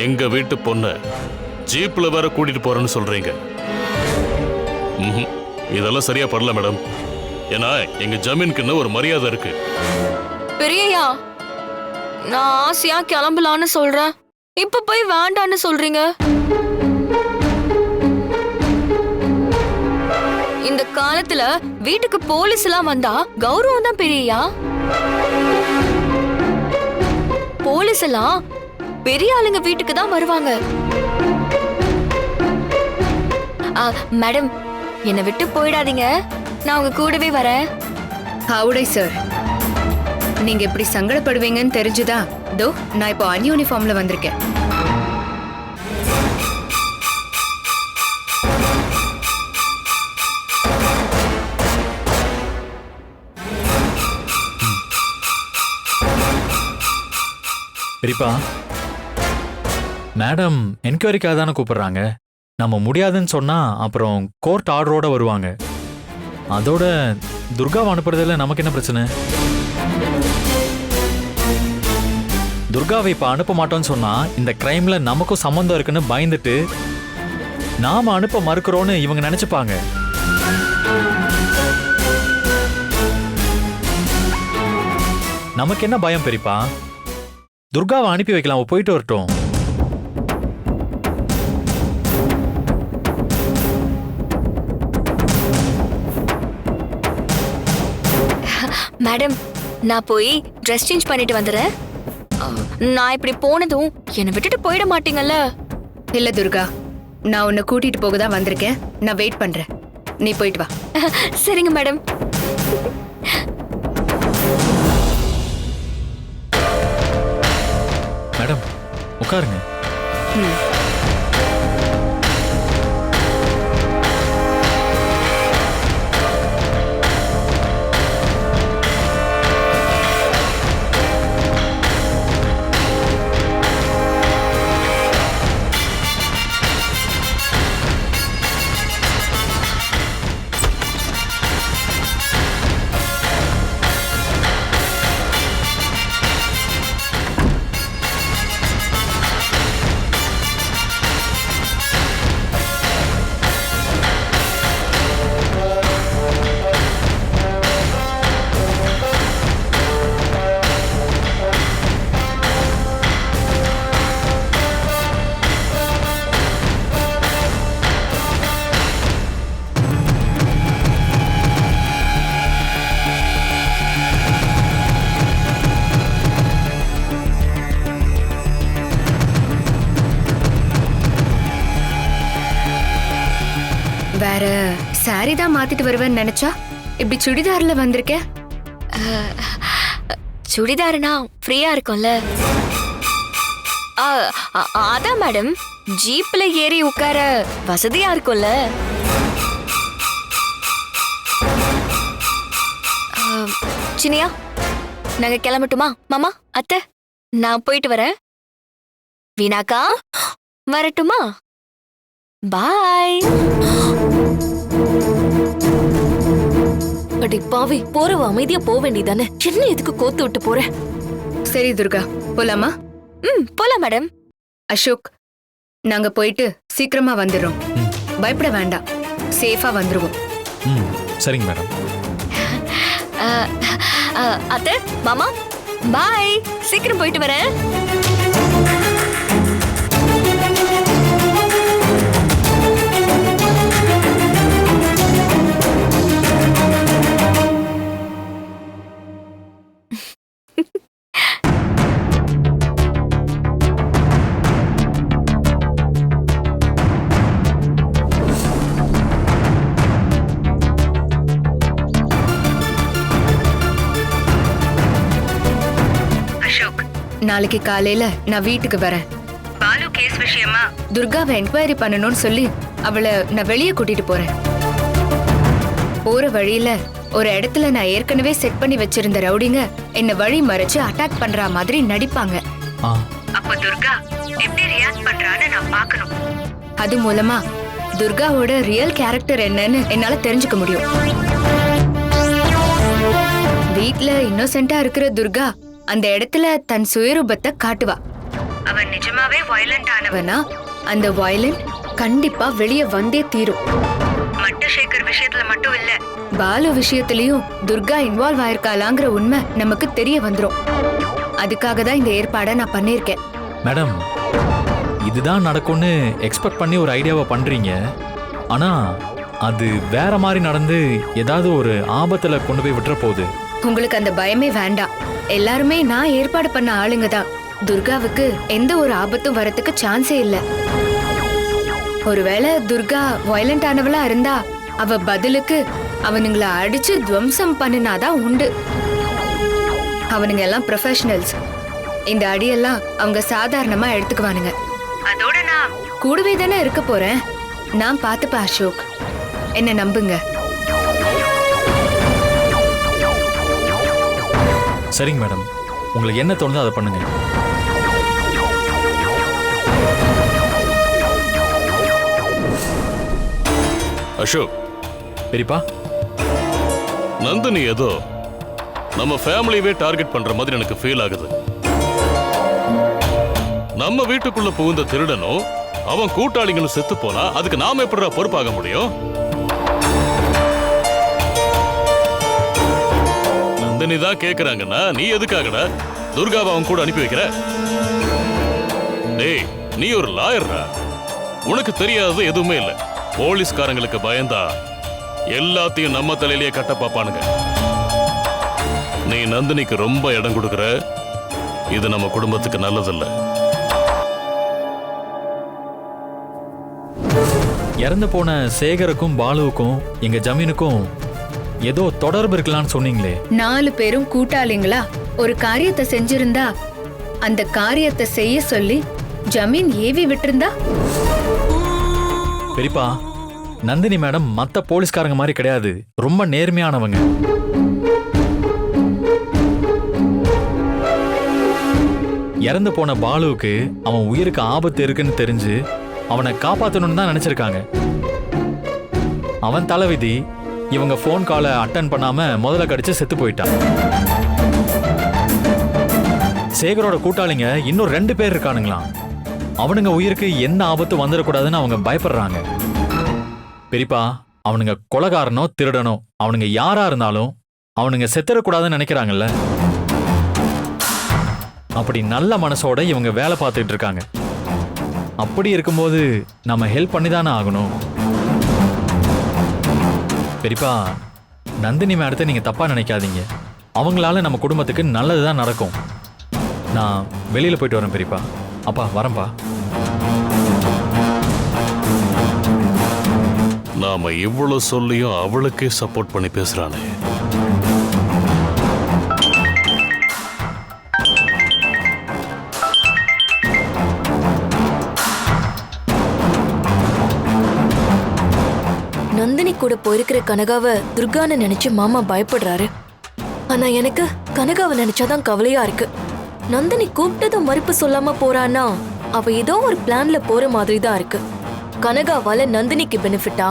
எங்க வீட்டு பொண்ண ஜீப்ல வேற கூட்டிட்டு போறேன்னு சொல்றீங்க. இதெல்லாம் சரியா படல மேடம். ஏன்னா எங்க ஜமீனுக்குன்னு ஒரு மரியாதை இருக்கு. பெரியயா, நான் ஆசையா கிளம்பலான்னு சொல்றேன், இப்ப போய் வேண்டான்னு சொல்றீங்க. இந்த காலத்துல வீட்டுக்கு போலீஸ் எல்லாம் வந்தா கௌரவம் தான் பெரியயா. போலீஸ் எல்லாம் பெரிய ஆளுங்க வீட்டுக்கு தான் வருவாங்க. மேடம், என்னை விட்டு போயிடாதீங்க, நான் உங்க கூடவே வரேன். ஹவுடை சார், நீங்க இப்படி சங்கடப்படுவீங்கன்னு தெரிஞ்சுதான் தோ நான் இப்போ அன்யூனிஃபார்ம்ல வந்திருக்கேன். பெரியப்பா, மேடம் என்கொயரிக்காக தானே கூப்பிடுறாங்க. நம்ம முடியாதுன்னு சொன்னா அப்புறம் கோர்ட் ஆர்டரோட வருவாங்க. அதோட துர்காவை அனுப்புறதுல நமக்கு என்ன பிரச்சனை? துர்காவை இப்ப அனுப்ப மாட்டோம்னு சொன்னா இந்த கிரைம்ல நமக்கும் சம்பந்தம் இருக்குன்னு பயந்துட்டு நாம அனுப்ப மறுக்கிறோன்னு இவங்க நினைச்சுப்பாங்க. நமக்கு என்ன பயம் பெரியப்பா? துர்காவை அனுப்பி வைக்கலாம், அவ போயிட்டு வரட்டும். மேடம், நான் போய் ட்ரெஸ் சேஞ்ச் பண்ணிட்டு வந்துடுறேன். நான் இப்படி போனதும் என்னை விட்டுட்டு போயிட மாட்டீங்கல்ல? இல்ல துர்கா, நான் உன்னை கூட்டிட்டு போக தான் வந்திருக்கேன். நான் வெயிட் பண்றேன், நீ போயிட்டு வா. சரிங்க மேடம். மேடம் உட்காருங்க. வேற சாரி தான் மாத்திட்டு வருவேன்னு நினைச்சா இப்படி சுடிதார்ல வந்திருக்க. சுடிதாருனா ஃப்ரீயா இருக்கும்ல. அதான் மேடம், ஜீப்ல ஏறி உட்கார வசதியா இருக்கும்ல. சினியா, நாங்க கிளம்பட்டுமா? மாமா, அத்தை, நான் போயிட்டு வரேன். வீணாக்கா வரட்டுமா? பாய். அடி பாவி, போறவ அமைதியா போக வேண்டியதானே, என்ன எதுக்கு கோத்து விட்டு போற? சரி துர்கா, போலாமா? போலாம் மேடம். அசோக், நாங்க போயிட்டு சீக்கிரமா வந்துடுறோம். பயப்பட வேண்டாம், சேஃபா வந்துருவோம். சரிங்க மேடம். அத்தை, மாமா, பாய். சீக்கிரம் போயிட்டு வரேன். நாளைக்கு காலையில நான் வீட்டுக்கு வரேன். பாலு கேஸ் விஷயமா துர்காவை என்கொயரி பண்ணணும்னு சொல்லி அவளை நான் வெளியே கூட்டிட்டு போறேன். போற வழியில ஒரு இடத்துல நான் ஏற்கனவே செட் பண்ணி வச்சிருந்த ரவுடிங்க என்ன வழி மறைச்சு அட்டாக் பண்ற மாதிரி நடிப்பாங்க. அப்ப துர்கா எப்படி ரியாக்ட் பண்றான்னு நான் பார்க்கணும். அது மூலமா துர்காவோட ரியல் கேரக்டர் என்னன்னு என்னால தெரிஞ்சுக்க முடியும். வீட்ல இன்னோசென்ட்டா இருக்கிற துர்கா அந்த இடத்துல தன் சுயரூபத்தை காட்டுவா. அவன் நிஜமாவே வயலண்ட் ஆனவனா, அந்த வயலண்ட் கண்டிப்பா வெளியே வந்தே தீரும். மட்டசேகர் விஷயத்துல மட்டும் இல்ல, பாலு விஷயத்திலயும் துர்கா இன்வால்வ் ஆயிருக்காளாங்கிற உண்மை நமக்கு தெரிய வந்துரும். அதுக்காக தான் இந்த ஏற்பாடை நான் பண்ணிருக்கேன். மேடம், இதுதான் நடக்கும்னு எக்ஸ்பெக்ட் பண்ணி ஒரு ஐடியாவை பண்றீங்க. ஆனா அது வேற மாதிரி நடந்து ஏதாவது ஒரு ஆபத்துல கொண்டு போய் விட்டுற போகுது. உங்களுக்கு அந்த பயமே வேண்டாம். எல்லாருமே நான் ஏற்பாடு பண்ண ஆளுங்க தான். துர்காவுக்கு எந்த ஒரு ஆபத்தும் வரத்துக்கு சான்ஸே இல்ல. ஒருவேளை துர்கா வயலண்ட் ஆனவளா இருந்தா அவ பதிலுக்கு அவனுங்களை அடிச்சு துவம்சம் பண்ணினாதான் உண்டு. அவனுங்க எல்லாம் ப்ரொஃபஷனல்ஸ். இந்த அடியெல்லாம் அவங்க சாதாரணமா எடுத்துக்குவானுங்க. அதோட நான் கூடவே தானே இருக்க போறேன். நான் பார்த்துப்பேன் அசோக், என்ன நம்புங்க. சரிங்க மேடம், உங்களுக்கு என்ன தோணுதோ அதை பண்ணுங்க. அசோக், பெரியப்பா, நந்தினி ஏதோ நம்ம ஃபேமிலியவே டார்கெட் பண்ற மாதிரி எனக்கு ஃபீல் ஆகுது. நம்ம வீட்டுக்குள்ள புகுந்த திருடனும் அவன் கூட்டாளிகளும் செத்து போனா அதுக்கு நாம எப்படி பொறுப்பாக முடியும்? நந்தினி தான் கேக்குறாங்கன்னா நீ எதுக்காகடா துர்காவை அவன் கூட அனுப்பி வைக்கிற? டேய், நீ ஒரு லாயர்ரா, உனக்கு தெரியாதது எதுவுமே இல்ல. போலீஸ்காரங்களுக்கு பயந்தா எல்லாத்தையும் நம்ம தலையிலேயே கட்ட பாப்பானுங்க. நீ நந்தினிக்கு ரொம்ப இடம் கொடுக்கற, இது நம்ம குடும்பத்துக்கு நல்லதில்ல. இறந்து போன சேகருக்கும் பாலுவுக்கும் எங்க ஜமீனுக்கும் ஏதோ தொடர்பு இருக்கலாம்னு சொன்னீங்களே. 4 பேரும் கூட்டாளிங்களா ஒரு காரியத்தை செஞ்சிருந்தா அந்த காரியத்தை செய்ய சொல்லி ஜமீன் ஏவி விட்டிருந்தா? பெரியப்பா, நந்தினி மேடம் மத்த போலீஸ்காரங்க மாதிரி கிடையாது, ரொம்ப நேர்மையானவங்க. இறந்து போன பாலுவுக்கு அவன் உயிருக்கு ஆபத்து இருக்குன்னு தெரிஞ்சு அவனை காப்பாத்தணும்னு தான் நினைச்சிருக்காங்க. அவன் தலைவிதி இவங்க போன் காலை அட்டன் பண்ணாம முதல்ல கடிச்சு செத்து போயிட்டான். சேகரோட கூட்டாளிங்க இன்னும் 2 பேர் இருக்கானுங்களாம். அவனுங்க உயிருக்கு எந்த ஆபத்து வந்துடக்கூடாதுன்னு அவங்க பயப்படுறாங்க. பெரியப்பா, அவனுங்க கொலைகாரனோ திருடனோ அவனுங்க யாரா இருந்தாலும் அவனுங்க செத்துடக்கூடாதுன்னு நினைக்கிறாங்கல்ல. அப்படி நல்ல மனசோட இவங்க வேலை பார்த்துட்டு இருக்காங்க. அப்படி இருக்கும்போது நம்ம ஹெல்ப் பண்ணி தானே ஆகணும். பெரியப்பா, நந்தினி மேடத்தை நீங்க தப்பா நினைக்காதீங்க. அவங்களால நம்ம குடும்பத்துக்கு நல்லதுதான் நடக்கும். நான் வெளியில போயிட்டு வரேன் பெரியப்பா. அப்பா வரேன்பா. நாம இவ்வளவு சொல்லியும் அவளுக்கே சப்போர்ட் பண்ணி பேசுறானே. நந்தினி கூட போயிருக்கிற கனகாவை துர்கான்னு நினைச்சு மாமா பயப்படுறாரு. ஆனா எனக்கு கனகாவை நினைச்சாதான் கவலையா இருக்கு. நந்தினி கூப்பிட்டதும் மறுப்பு சொல்லாம போறான்னா அவ ஏதோ ஒரு பிளான்ல போற மாதிரி தான் இருக்கு. கனகாவால நந்தினிக்கு பெனிஃபிட்டா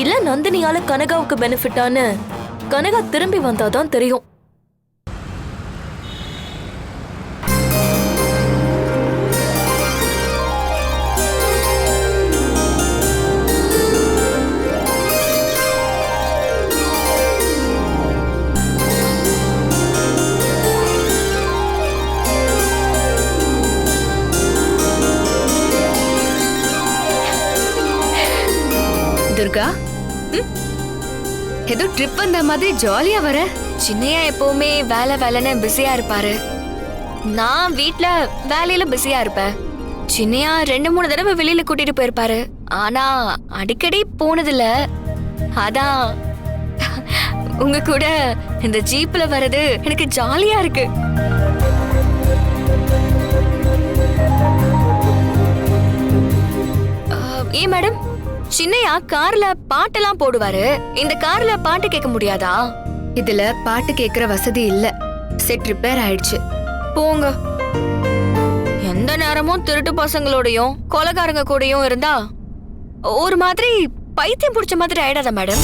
இல்ல நந்தினியால கனகாவுக்கு பெனிஃபிட்டான்னு கனகா திரும்பி வந்தாதான் தெரியும். துர்கா, ஏதோ ட்ரிப் வந்த மாதிரி ஜாலியா வர. சின்னையா எப்பவுமே வேலைன்னு பிஸியா இருப்பாரு. நான் வீட்ல வேலையில பிஸியா இருப்பேன். சின்னையா 2-3 தடவை வெளியில கூட்டிட்டு போயிருப்பாரு. ஆனா அடிக்கடி போனதில்ல. அதான் உங்க கூட இந்த ஜீப்ல வர்றது எனக்கு ஜாலியா இருக்கு. ஏன் மேடம், சின்னையா கார்ல பாட்டெல்லாம் போடுவாரு. இந்த கார்ல பாட்டு கேட்க முடியாதா? இதுல பாட்டு கேக்குற வசதி இல்ல. செட் ரிப்பேர் ஆயிடுச்சு. போங்க. எந்த நேரமும் திருட்டு பசங்களோடையும் கொலைகாரங்க கூடயும் இருந்தா ஒரு மாதிரி பைத்தியம் பிடிச்ச மாதிரி ஆயிடாத மேடம்.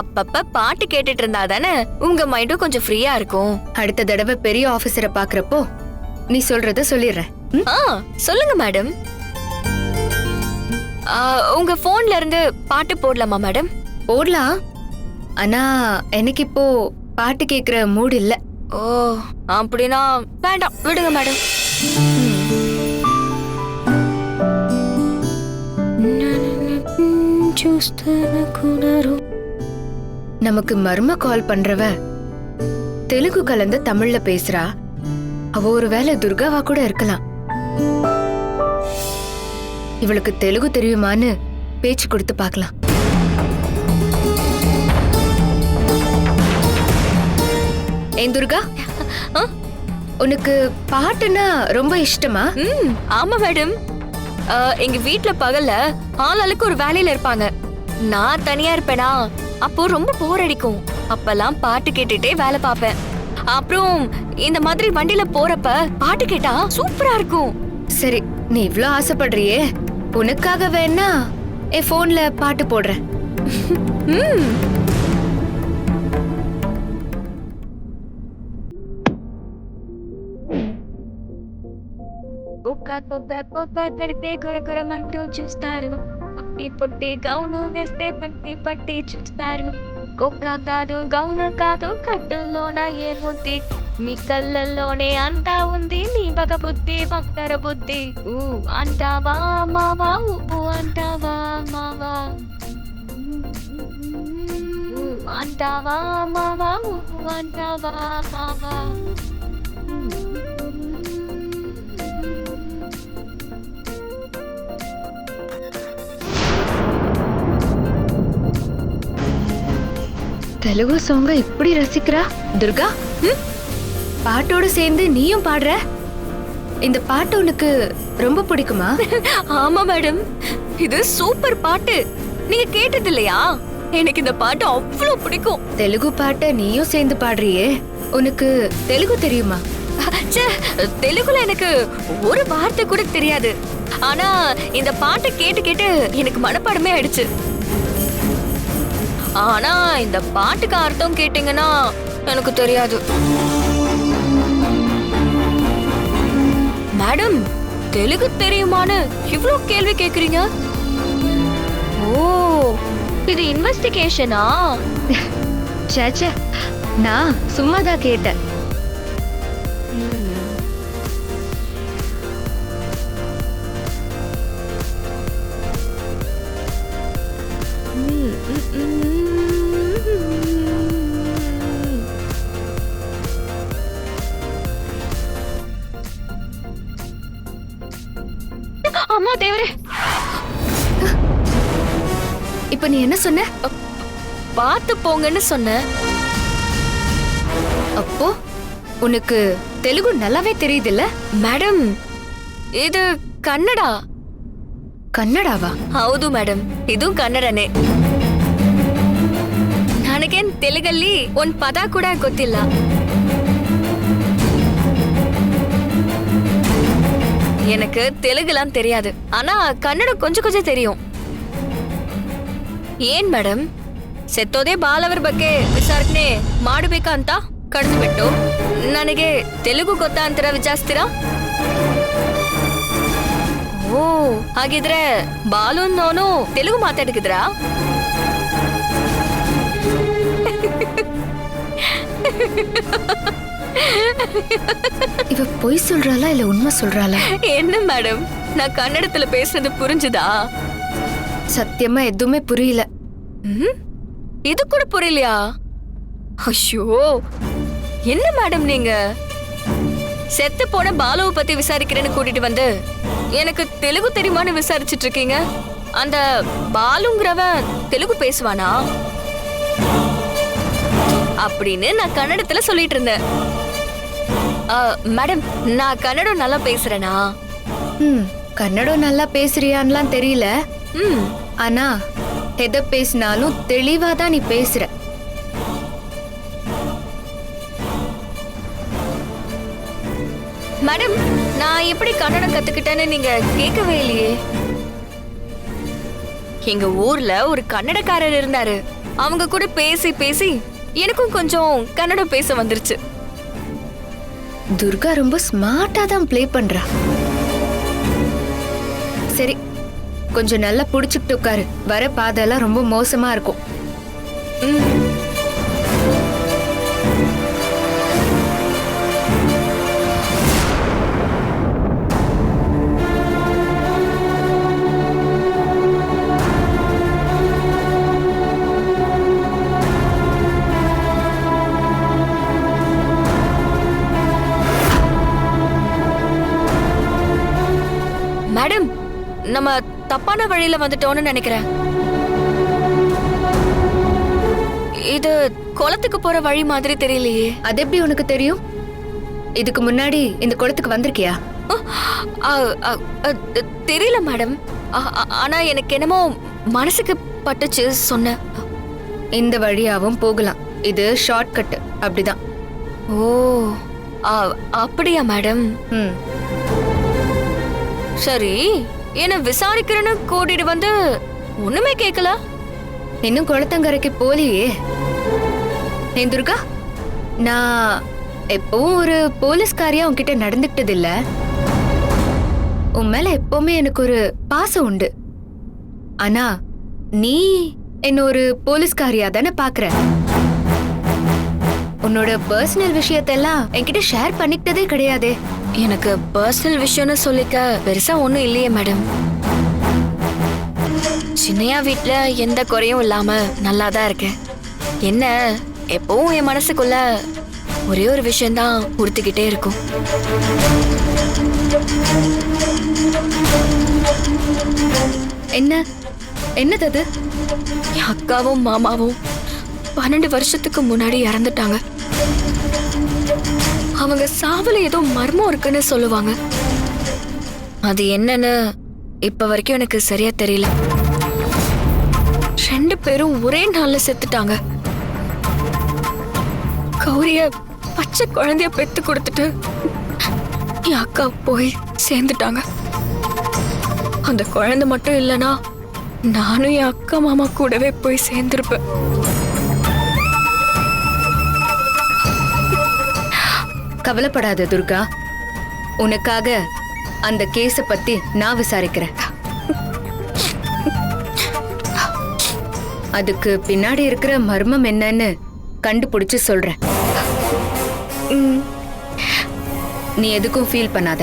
அப்பப்ப பாட்டு கேட்டுட்டு இருந்தா தானே உங்க மைண்டும் கொஞ்சம் ஃப்ரீயா இருக்கும். அடுத்த தடவை பெரிய ஆபீசரை பாக்குறப்போ நீ சொல்றத சொல்லிடுறேன். சொல்லுங்க மேடம். உங்க போன்ல இருந்து பாட்டு போடலாமா மேடம்? போடலாம். ஆனா எனக்கு இப்போ பாட்டு கேக்குற மூட் இல்ல. ஓ, அப்படின்னா வேண்டாம், விடுங்க மேடம். நமக்கு மர்ம கால் பண்றவ தெலுங்கு கலந்து தமிழ்ல பேசுறா. அவ ஒருவேளை துர்காவா கூட இருக்கலாம். இவளுக்கு தெலுங்கு தெரியுமான்னு பேச்சு கொடுத்து பார்க்கலாம். ஏன் துர்கா, உனக்கு பாட்டுனா ரொம்ப இஷ்டமா? ஆமா மேடம். எங்க வீட்ல பகல்ல ஆளாளுக்கு ஒரு வேலையில இருப்பாங்க. நான் தனியா இருப்பேனா, அப்போ ரொம்ப போர் அடிக்கும். அப்பெல்லாம் பாட்டு கேட்டுட்டே வேலை பார்ப்பேன். அப்புறம் இந்த மாதிரி வண்டியில போறப்ப பாட்டு கேட்டா சூப்பரா இருக்கும். சரி, நீ இவ்ளோ ஆசைப்படுறியே, உனக்காக வேணா என் போன்ல பாட்டு போடுறேன். గొప్పగాదు గౌర కాదు కట్టులోన ఏముంది మీ కళ్ళల్లోనే అంతా ఉంది నీ బగ బుద్ధి భక్తర బుద్ధి అంటావా మావా అంటావా మావా అంటావా మావా అంటావా మావా தெலுங்கு சாங்க இப்படி ரசிக்கிறா துர்கா. பாட்டோட சேர்ந்து நீயும் பாடுற. இந்த பாட்டு உனக்கு ரொம்ப பிடிக்குமா? ஆமா மேடம், இது சூப்பர் பாட்டு. நீங்க கேட்டது இல்லையா? எனக்கு இந்த பாட்டு அவ்வளவு பிடிக்கும். தெலுங்கு பாட்டை நீயும் சேர்ந்து பாடுறியே, உனக்கு தெலுங்கு தெரியுமா? ச்சே, தெலுங்குல எனக்கு ஒரு வார்த்தை கூட தெரியாது. ஆனா இந்த பாட்டை கேட்டு கேட்டு எனக்கு மனப்பாடமே ஆயிடுச்சு. ஆனா இந்த பாட்டுக்கு அர்த்தம் கேட்டீங்கன்னா எனக்கு தெரியாது. மேடம், தெலுங்கு தெரியுமான்னு இவ்ளோ கேள்வி கேக்குறீங்க? ஓ, இது இன்வெஸ்டிகேஷனா? சேச்சே, நான் சும்மாதான் கேட்டேன். அம்மா தேவரே, இப்ப நீ என்ன சொன்ன? பார்த்து போங்கன்னு சொன்ன. அப்போ உனக்கு தெலுங்கு நல்லாவே தெரியுதுல்ல? மேடம், இது ಕನ್ನಡ. ಕನ್ನಡವಾ? ಹೌದು ಮೇಡಮ್, ಇದು ಕನ್ನಡನೇ. ನನಗೇನ್ ತೆಲುಗಲ್ಲಿ ಒಂದ್ ಪದ ಕೂಡ ಗೊತ್ತಿಲ್ಲ. எனக்கு தெலுங்குலாம் தெரியாது, ஆனா கன்னடம் கொஞ்சம் கொஞ்சம் தெரியும். ಏನ್ ಮೇಡಮ್, ಸೆತ್ತೋದೇ ಬಾಲವರ ಬಗ್ಗೆ ವಿಚಾರಣೆ ಮಾಡಬೇಕಾ ಅಂತ ಕಳಿಸ್ಬಿಟ್ಟು ನನಗೆ ತೆಲುಗು ಗೊತ್ತಾ ಅಂತೀರಾ ವಿಚಾರಿಸ್ತೀರಾ? ಓ, ಹಾಗಿದ್ರೆ ಬಾಲು ಅನ್ನೋನು ತೆಲುಗು ಮಾತಾಡಿದ್ರಾ? இவ பொய் சொல்றாளா இல்ல உண்மை சொல்றாளா? என்ன மேடம், நான் கன்னடத்துல பேசுறது புரிஞ்சுதா? சத்தியமா எதுவுமே புரியல. இது கூட புரியலையா? ஐயோ, என்ன மேடம் நீங்க செத்து போன பாலுவை பத்தி விசாரிக்கிறேன்னு கூட்டிட்டு வந்து எனக்கு தெலுங்கு தெரியுமான்னு விசாரிச்சுட்டு இருக்கீங்க. அந்த பாலுங்கிறவன் தெலுங்கு பேசுவானா அப்படின்னு நான் கன்னடத்துல சொல்லிட்டு இருந்தேன். மேடம், நான் கன்னடம் நல்லா பேசுறேனா? கன்னடம் நல்லா பேசுறியான்லாம் தெரியல. ஆனா எதை பேசினாலும் தெளிவாதான் நீ பேசுற. மேடம், நான் எப்படி கன்னடம் கத்துக்கிட்டேன்னு நீங்க கேட்கவே இல்லையே. எங்க ஊர்ல ஒரு கன்னடக்காரர் இருந்தாரு. அவங்க கூட பேசி பேசி எனக்கும் கொஞ்சம் கன்னடம் பேச வந்துருச்சு. துர்கா ரொம்ப ஸ்மார்ட்டா தான் ப்ளே பண்றா. சரி, கொஞ்சம் நல்லா புடிச்சுக்கிட்டு உட்காரு. வர பாதெல்லாம் ரொம்ப மோசமா இருக்கும். மேடம், நம்ம தப்பான வழியில வந்துட்டோம்னு நினைக்கிறேன். இது குளத்துக்கு போற வழி மாதிரி தெரியலையே. அது எப்படி உனக்கு தெரியும்? இதுக்கு முன்னாடி இந்த குளத்துக்கு வந்திருக்கியா? தெரியல மேடம், ஆனா எனக்கு என்னமோ மனசுக்கு பட்டுச்சு சொன்ன. இந்த வழியாவும் போகலாம். இது ஷார்ட் கட், அப்படிதான். ஓ, அப்படியா மேடம்? சரி, என்ன விசாரிக்கிறேன்னு கூட்டிட்டு வந்து ஒண்ணுமே கேட்கல. இன்னும் குளத்தங்கரைக்கு போலியே. ஏன் துர்கா, நான் எப்பவும் ஒரு போலீஸ்காரியா உன்கிட்ட நடந்துக்கிட்டது இல்ல. உன் மேல எப்பவுமே எனக்கு ஒரு பாசம் உண்டு. ஆனா நீ என்ன ஒரு போலீஸ்காரியா தானே பாக்குற. உன்னோட பர்சனல் விஷயத்தெல்லாம் என்கிட்ட ஷேர் பண்ணிக்கிட்டதே கிடையாதே. எனக்கு பர்சனல் விஷயம்னு சொல்லிக்க பெருசா ஒண்ணும் இல்லையே மேடம். சின்னையா வீட்ல எந்த குறையும் இல்லாம நல்லா தான் இருக்கேன். என்ன எப்பவும் என் மனசுக்குள்ள ஒரே ஒரு விஷயம்தான் உறுத்திக்கிட்டே இருக்கும். என்ன என்னது அது? என் அக்காவும் மாமாவும் 12 வருஷத்துக்கு முன்னாடி இறந்துட்டாங்க. அவங்க சாவுல ஏதோ மர்மம் இருக்குன்னு சொல்லுவாங்க. அது என்னன்னு இப்ப வரைக்கும் எனக்கு சரியா தெரியல. 2 பேரும் ஒரே நாள்ல செத்துட்டாங்க. கௌரிய பச்சை குழந்தைய பெத்து கொடுத்துட்டு என் அக்கா போய் சேர்ந்துட்டாங்க. அந்த குழந்தை மட்டும் இல்லனா நானும் என் அக்கா மாமா கூடவே போய் சேர்ந்திருப்பேன். கவலைப்படாத துர்கா, உனக்காக அந்த கேஸ பத்தி நான் விசாரிக்கிறேன். அதுக்கு பின்னாடி இருக்கிற மர்மம் என்னன்னு கண்டுபிடிச்சு சொல்றேன். நீ எதுக்கும் ஃபீல் பண்ணாத.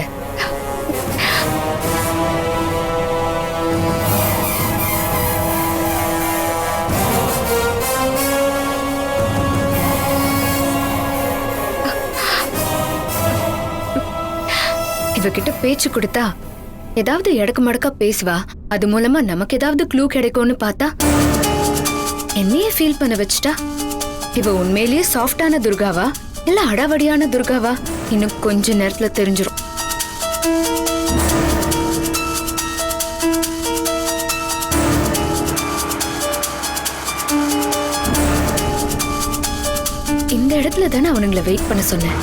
இவகிட்ட பேச்சு கொடுத்தா ஏதாவது எடக்கு மடக்கா பேசுவா. அது மூலமா நமக்கு ஏதாவது க்ளூ கிடைக்கும்னு பார்த்தா என்னையே ஃபீல் பண்ண வச்சுட்டா. இவ உண்மையிலேயே சாஃப்டான துர்காவா இல்ல அடாவடியான துர்காவா இன்னும் கொஞ்ச நேரத்துல தெரிஞ்சிரும். இந்த இடத்துல தானே அவனுங்களை வெயிட் பண்ண சொன்னேன்.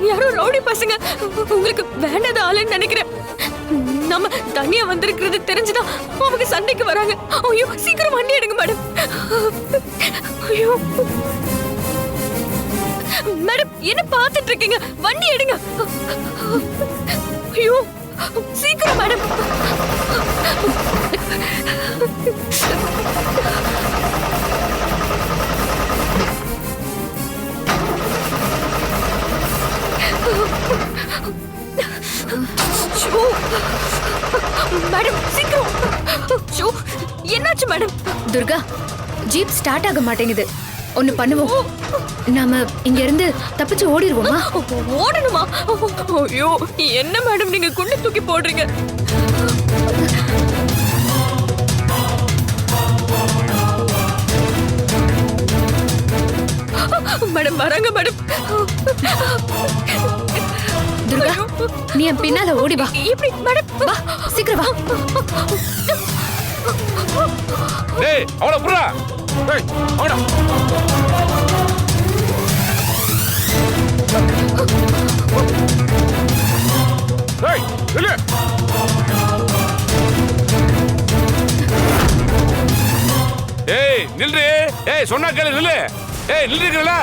யாரோ ரவுடி பசங்க உங்களுக்கு வேண்டாத ஆளுன்னு நினைக்கிறேன். நம்ம தனியா வந்திருக்கிறது தெரிஞ்சுதான் அவங்க சண்டைக்கு வராங்க. ஐயோ சீக்கிரம் வண்டி எடுங்க மேடம். ஐயோ மேடம் என்ன பார்த்துட்டு இருக்கீங்க? வண்டி எடுங்க. ஐயோ சீக்கிரம் மேடம். மேடம் சீக்கிரம். என்னாச்சு மேடம்? துர்கா, ஜீப் ஸ்டார்ட் ஆக மாட்டேங்குது. ஒண்ணு பண்ணுவோம், நாம இங்க இருந்து தப்பிச்சு ஓடிடுவோமா? ஓடணுமா? ஐயோ என்ன மேடம் நீங்க குண்டு தூக்கி போடுறீங்க? மேடம் வராங்க மேடம். துர்கா, நீ என் பின்னால ஓடி வா. எப்படி மேடம்? வா சீக்கிரம் வா. டேய் அவளை புறா. டேய் அவடா. டேய் நில்லு. டேய் நில்லு. டேய் சொன்னா கேளு நில்லு. டேய் நில்லுங்கல.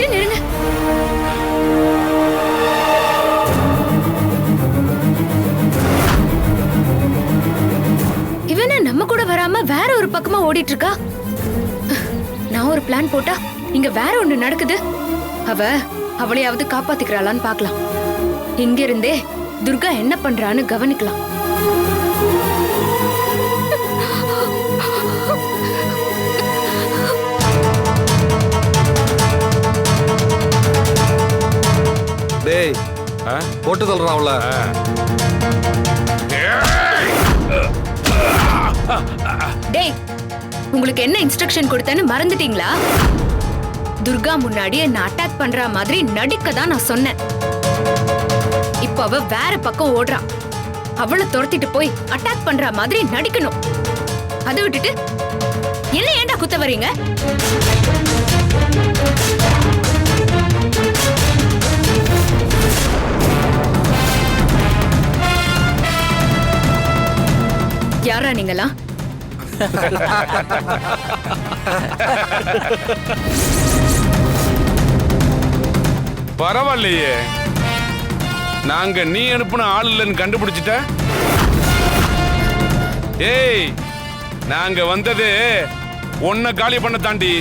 இருங்க. இவன நம்ம கூட வராம வேற ஒரு பக்கமா ஓடிட்டு இருக்கா. நான் ஒரு பிளான் போட்டா இங்க வேற ஒண்ணு நடக்குது. அவளையாவது காப்பாத்திக்கிறாளான்னு பார்க்கலாம். இங்க இருந்தே துர்கா என்ன பண்றான்னு கவனிக்கலாம். டேய் போட்டு தள்ளுறான் அவள. டேய், உங்களுக்கு என்ன இன்ஸ்ட்ரக்ஷன் கொடுத்தேன்னு மறந்துட்டீங்களா? துர்கா முன்னாடி என்ன அட்டாக் பண்ற மாதிரி நடிக்க தான் நான் சொன்னேன். இப்ப அவ வேற பக்கம் ஓடுறா. அவளை துரத்திட்டு போய் அட்டாக் பண்ற மாதிரி நடிக்கணும். அதை விட்டுட்டு என்ன ஏன்டா குத்த வரீங்க? யாரா நீங்களா? பரவாயில்லையே, நாங்க நீ அனுப்புன ஆள் இல்லைன்னு கண்டுபிடிச்சிட்ட. ஏய், நாங்க வந்தது உன்னை காலி பண்ண தாண்டி.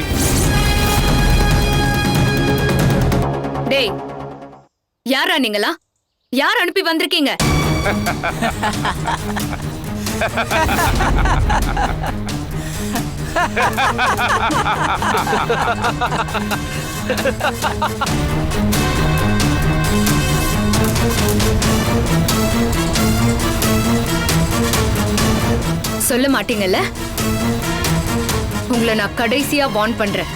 டேய், யாரா நீங்களா? யார் அனுப்பி வந்திருக்கீங்க? சொல்ல மாட்டீங்கல்ல? உங்களை நான் கடைசியா வார்ன் பண்றேன்.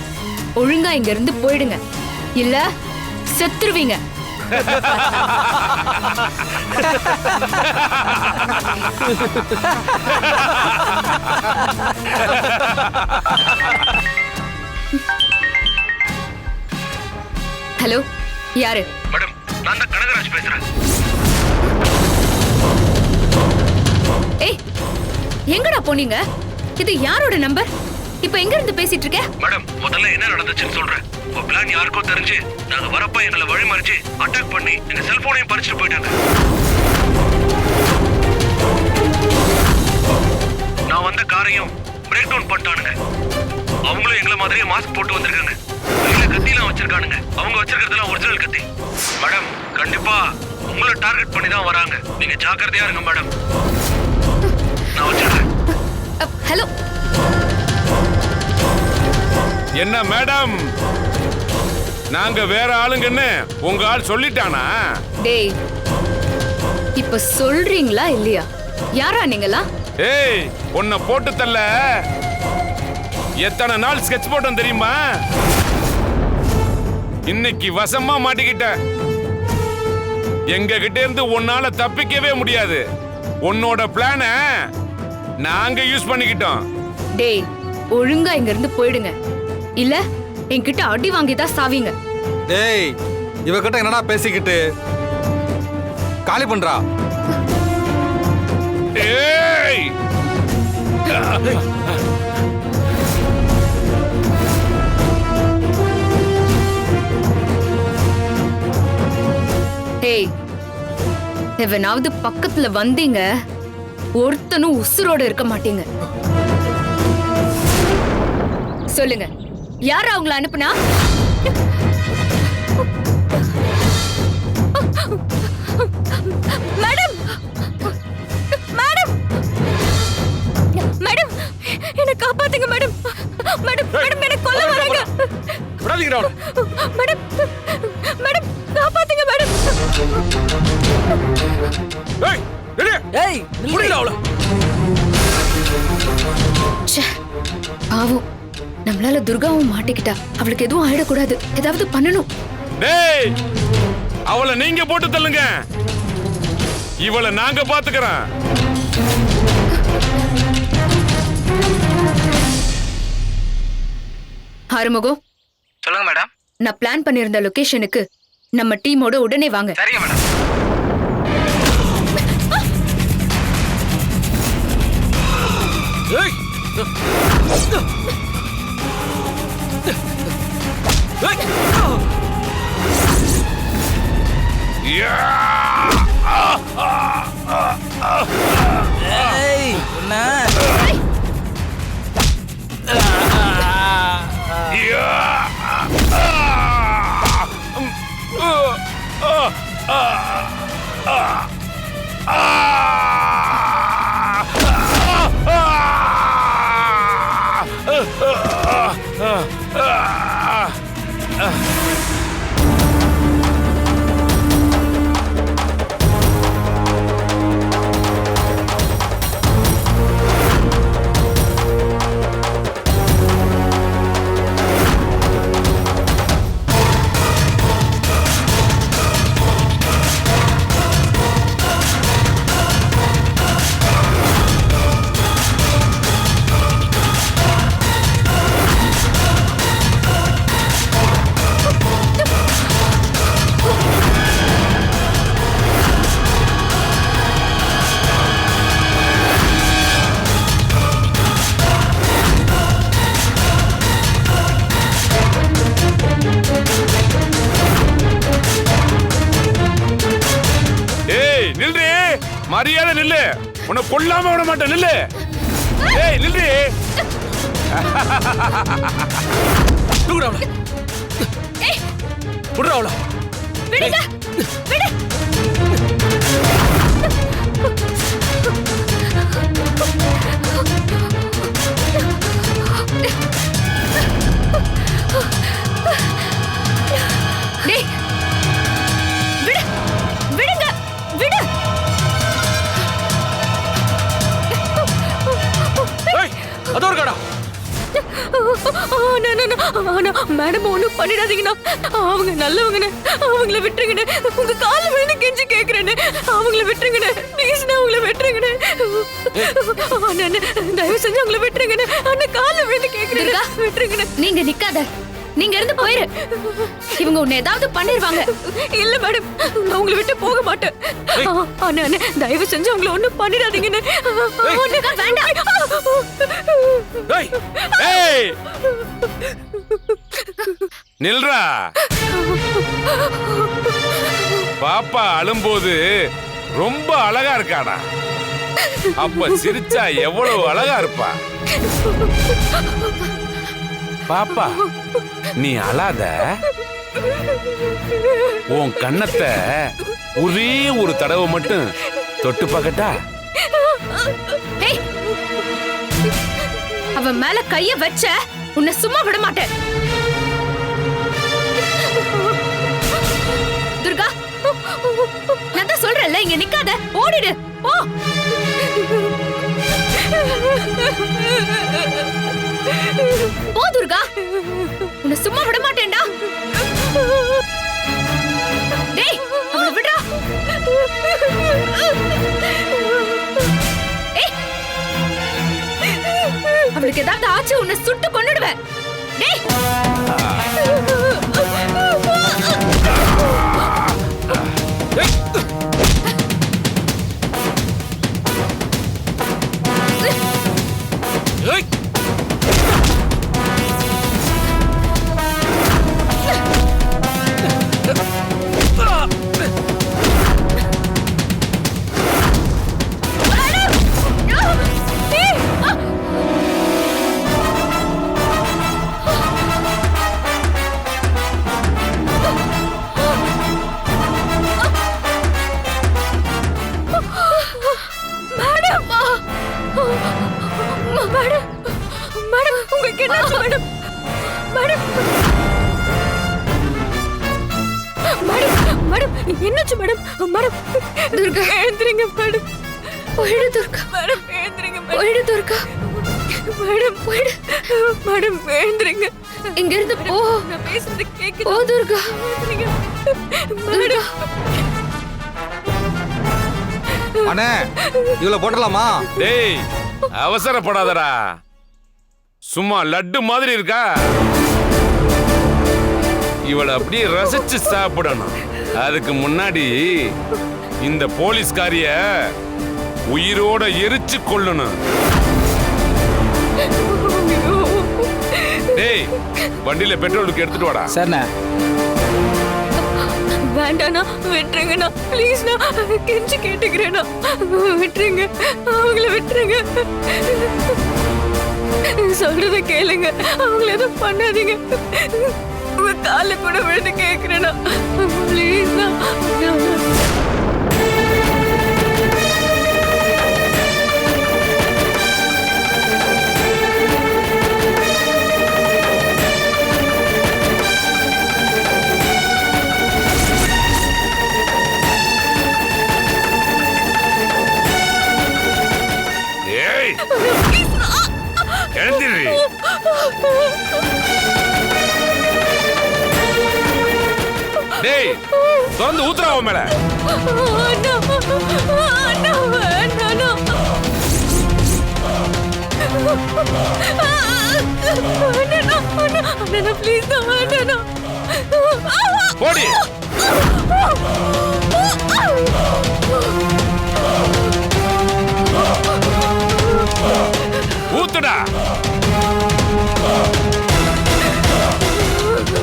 ஒழுங்கா இங்க இருந்து போயிடுங்க, இல்ல செத்துருவீங்க. ஹலோ, யாரு? மேடம், நான் தான் கனகராஜ் பேசுறேன். ஏய், எங்கடா போனீங்க? இது யாரோட நம்பர்? இப்ப எங்க இருந்து பேசிட்டு இருக்க? மேடம், முதல்ல என்ன நடந்துச்சுன்னு சொல்றேன். உங்க பிளான் யாருக்கோ தெரிஞ்சு நாங்க வரப்ப எங்களை வழி மறிச்சு அட்டாக் பண்ணி எங்க செல்போனையும் பறிச்சுட்டு போயிட்டாங்க. நான் வந்த காரையும் பிரேக் டவுன் பண்ணிட்டானுங்க. அவங்களும் எங்களை மாதிரியே மாஸ்க் போட்டு வந்திருக்காங்க. கையில கத்திலாம் வச்சிருக்கானுங்க. அவங்க வச்சிருக்கிறதுலாம் ஒரிஜினல் கத்தி. மேடம், கண்டிப்பா உங்களை டார்கெட் பண்ணி தான் வராங்க. நீங்க ஜாக்கிரதையா இருங்க மேடம். நான் வச்சிடுறேன். ஹலோ. என்ன மேடம், நாங்க வேற ஆளுங்கன்னு உங்க ஆள் சொல்லிட்டானா? டேய், இப்ப சொல்றீங்களா இல்லையா? யாரா நீங்களா? ஏய், உன்னை போட்டு தள்ள எத்தனை நாள் ஸ்கெட்ச் போட்டோம் தெரியுமா? இன்னைக்கு வசமா மாட்டிக்கிட்ட. எங்க கிட்ட இருந்து உன்னால தப்பிக்கவே முடியாது. உன்னோட பிளான நாங்க யூஸ் பண்ணிக்கிட்டோம். டேய், ஒழுங்கா இங்க இருந்து போயிடுங்க, இல்ல என்கிட்ட அடி வாங்கிதான் சாவீங்க. டேய், இவகிட்ட என்னடா பேசிக்கிட்டு? காலி பண்றா. ஏய், டேய், எவனாவது பக்கத்துல வந்தீங்க, ஒருத்தனும் உசுரோட இருக்க மாட்டீங்க. சொல்லுங்க, யாரா அவங்கள அனுப்புனா? மேடம், மேடம், மேடம், என்ன காப்பாத்துங்க மேடம். மேடம், மேடம், என்ன கொல்ல வராங்க. மேடம், மேடம், காப்பாத்துங்க மேடம். ஏய், முடியல அவள. பாவம், நம்மளால துர்காவும் மாட்டிக்கிட்டா. அவளுக்கு எதுவும் ஆயிடக்கூடாது. ஏதாவது பண்ணணும். டேய், அவளை நீங்க போட்டு தள்ளுங்க. இவளை நாங்க பாத்துக்கிறோம். ஆறுமுகம், சொல்லுங்க மேடம். நான் பிளான் பண்ணியிருந்த லொகேஷனுக்கு நம்ம டீமோட உடனே வாங்க. சரிங்க மேடம். ஏய், மரியாதை நில்லு. உன்னை கொல்லாம விட மாட்டேன், நில்லு. ஏய் நில்லு. தூக்குடா அவளை. விடுறா அவளை. விடுங்க விடு. டேய் விடு. விடுங்க விடு. ஏய், அதோ இருக்காடா. மேடம் ஒண்ணும் பண்ணிடாதீங்கண்ணா. அவங்க நல்லவங்கண்ணே. அவங்கள விட்டுருங்கண்ணே. உங்க கால விழுந்து கெஞ்சி கேக்குறேன்னு. அவங்கள விட்டுருங்கண்ணே. ப்ளீஸ்ண்ணே, அவங்கள விட்டுருங்கண்ணே. அண்ணா தயவு செஞ்சு அவங்கள விட்டுருங்கண்ணே. அண்ணா கால விழுந்து கேக்குறேன், விட்டுருங்கண்ணே. நீங்க நிக்காத. நீங்க இருந்து போயிரு. இவங்க உன்னை ஏதாவது பண்ணிருவாங்க. இல்ல மேடம், நான் உங்களை விட்டு போக மாட்டேன். அண்ணா தயவு செஞ்சு அவங்கள ஒண்ணும் பண்ணிடாதீங்கண்ணே. வேண்டாம். ஏய் ஏய் நில்றா. பாப்பா அழும்போது ரொம்ப அழகா இருக்காடா. அப்ப சிரிச்சா எவ்வளவு அழகா இருப்பா. பாப்பா நீ அழாத. உன் கண்ணத்தை ஒரே ஒரு தடவை மட்டும் தொட்டு பார்க்கட்டா? ஏய், அவன் மேல கைய வச்ச உன்னை சும்மா விட மாட்டேன். துர்கா, நான் தான் சொல்றேன்ல, இங்க நிக்காத, ஓடிடு. போ. போ துர்கா, உன்னை சும்மா விட மாட்டேன்டா. டேய், அவளை விடுடா. ஏய், அவளுக்கு ஏதாவது ஆச்சு உன்னை சுட்டு கொன்னுடுவேன். டேய், என்னாச்சு மேடம்? மேடம் துர்கா எழுந்திரிங்க மேடம். போயிடு துர்கா. மேடம் எழுந்திரிங்க. போயிடு துர்கா. மேடம் போயிடு. மேடம் எழுந்திரிங்க. இங்க இருந்து போ. நான் பேசுறது கேக்குது. போ துர்கா. மேடம் அண்ணே, இவ்வளவு போட்டலாமா? டேய் அவசரப்படாதடா. சும்மா லட்டு மாதிரி இருக்கா. இவளை அப்படியே ரசிச்சு சாப்பிடணும். அதுக்கு முன்னாடி இந்த போலீஸ்காரிய உயிரோட எரிச்சு கொள்ளணும். டேய் வண்டியில பெட்ரோலுக்கு எடுத்துட்டு வாடா. சரிண்ணே. வேண்டாண்ணா, விட்டுருங்கண்ணா. ப்ளீஸ்ண்ணா, கெஞ்சி கேட்டுக்கிறேண்ணா. விட்டுருங்க, அவங்கள விட்டுருங்க. சொல்றத கேளுங்க. அவங்கள எதுவும் பண்ணாதீங்க. உங்க கால கூட விழுந்து கேட்கிறேண்ணா. ப்ளீஸ்ண்ணா. ஏய் எழுந்திரு. டேய் திறந்து ஊத்துறா அவன் மேல. போடி. ஊத்துடா.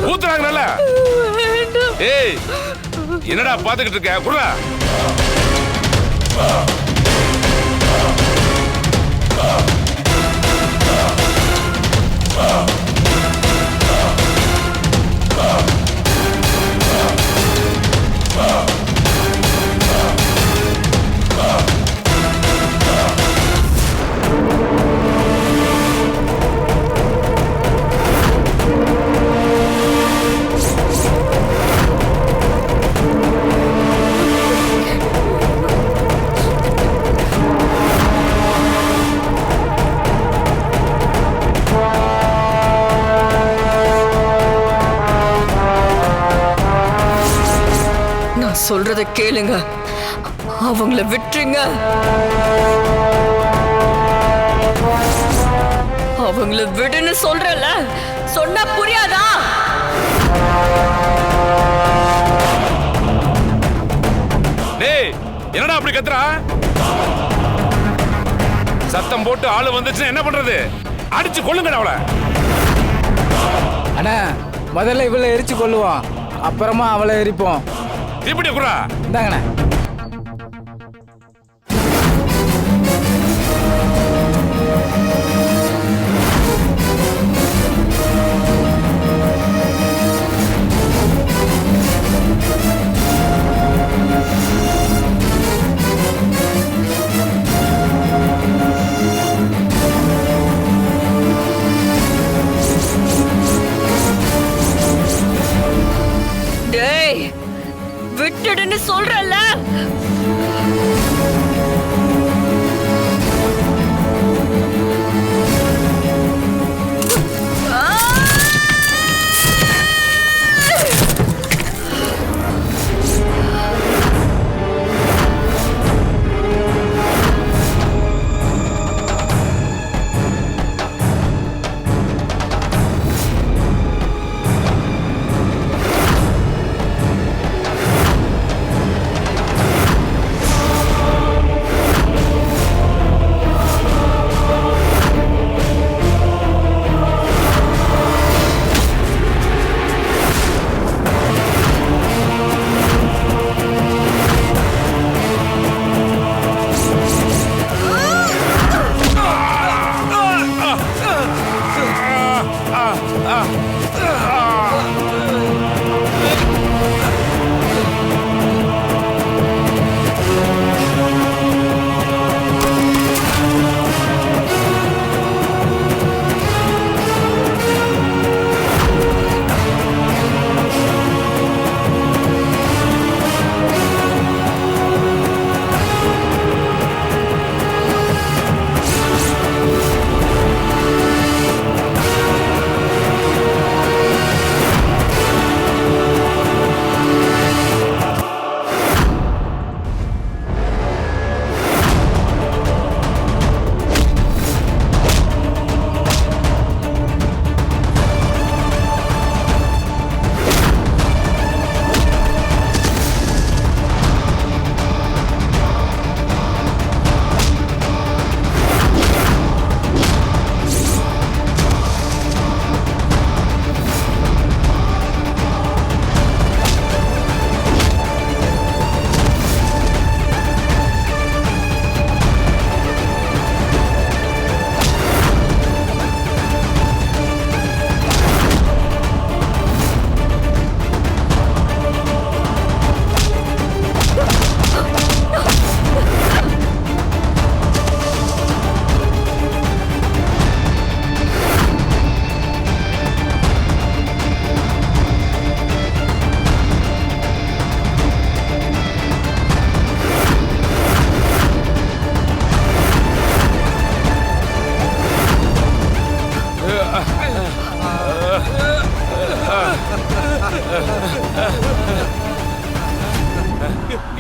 ஊத்துறாங்க நல்லா. ஏய் என்னடா பாத்துக்கிட்டு இருக்க? குடுறா. சொல்றத கேளுங்க, அவங்கள விட்டுருங்க. அவங்கள விடுன்னு சொல்றல, சொன்னா புரியாதா? டேய் என்னடா அப்படி கத்துறா? சத்தம் போட்டு ஆளு வந்துச்சுன்னா என்ன பண்றது? அடிச்சு கொல்லுங்கடா அவளை. அண்ணா முதல்ல இவளை எரிச்சு கொள்ளுவோம், அப்புறமா அவளை எரிப்போம். இப்படி குறா இந்தாங்கண்ணா. டேய் விட்டுடுன்னு சொல்றல.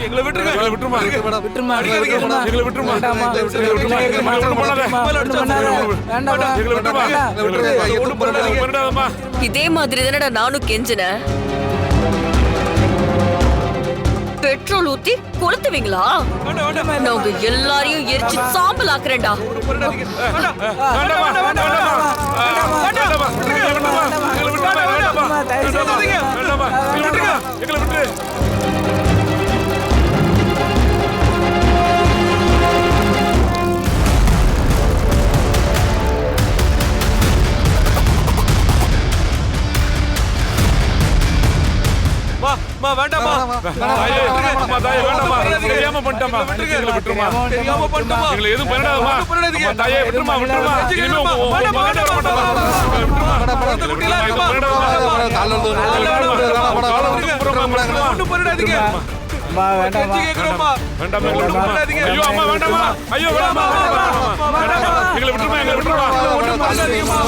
எங்களை விட்டுருங்க. எங்களை விட்டுருமா? விட்டுருமா? விட்டுருமா? எங்களை விட்டுருமா? வேண்டாமா? எங்களை விட்டுருமா? ஒண்ணும் பண்ணாத. வேண்டாமா? எங்களை விட்டுருமா? ஒண்ணும் பண்ணாதம்மா. இதே மாதிரி தானடா நானும் கெஞ்சினேன். பெட்ரோல் ஊத்தி கொளுத்துவீங்களா? நான் உங்க எல்லாரையும் எரிச்சு சாம்பல் ஆக்குறேன்டா. வேண்டாமா? வேண்டாமா? வேண்டாமா? எங்களை விட்டுருமா? வேண்டாமா? வேண்டாமா? எங்களை விட்டுருங்க. எங்களை விட்டுரு. அம்மா வேண்டாமா தாயே, அம்மா, தாயே, வேண்டாம்மா. தெரியாம பண்ணிட்டோம்மா. எங்களை விட்டுருமா. தெரியாம பண்ணிட்டோமா எங்களை எதுவும் பண்ணிடாதம்மா. பண்ணாதீங்க. அம்மா, தாயே, விட்டுருமா, விட்டுருமா. இனிமே உங்க வேண்டாமா, மகனை விட வேண்டாமா, மாட்டோம்மா. விட்டுருமா. குழந்தை குட்டிலாம் எங்களை இருக்குமா? விட்டுருமா. காலை விட்டு விட்டுருமா. ஒண்ணும் பண்ணிடாதீங்க. அம்மா வேண்டாமா கெஞ்சி கேக்குறோம்மா. வேண்டாம், எங்களை ஒண்ணும் விட்டுருமா. பண்ணாதீங்க. ஐயோ, அம்மா, வேண்டாம்மா. ஐயோ, வேண்டாம்மா. எங்களை விட்டுருமா, எங்களை விட்டுருமா. ஒண்ணும் பண்ணாதீங்கம்மா.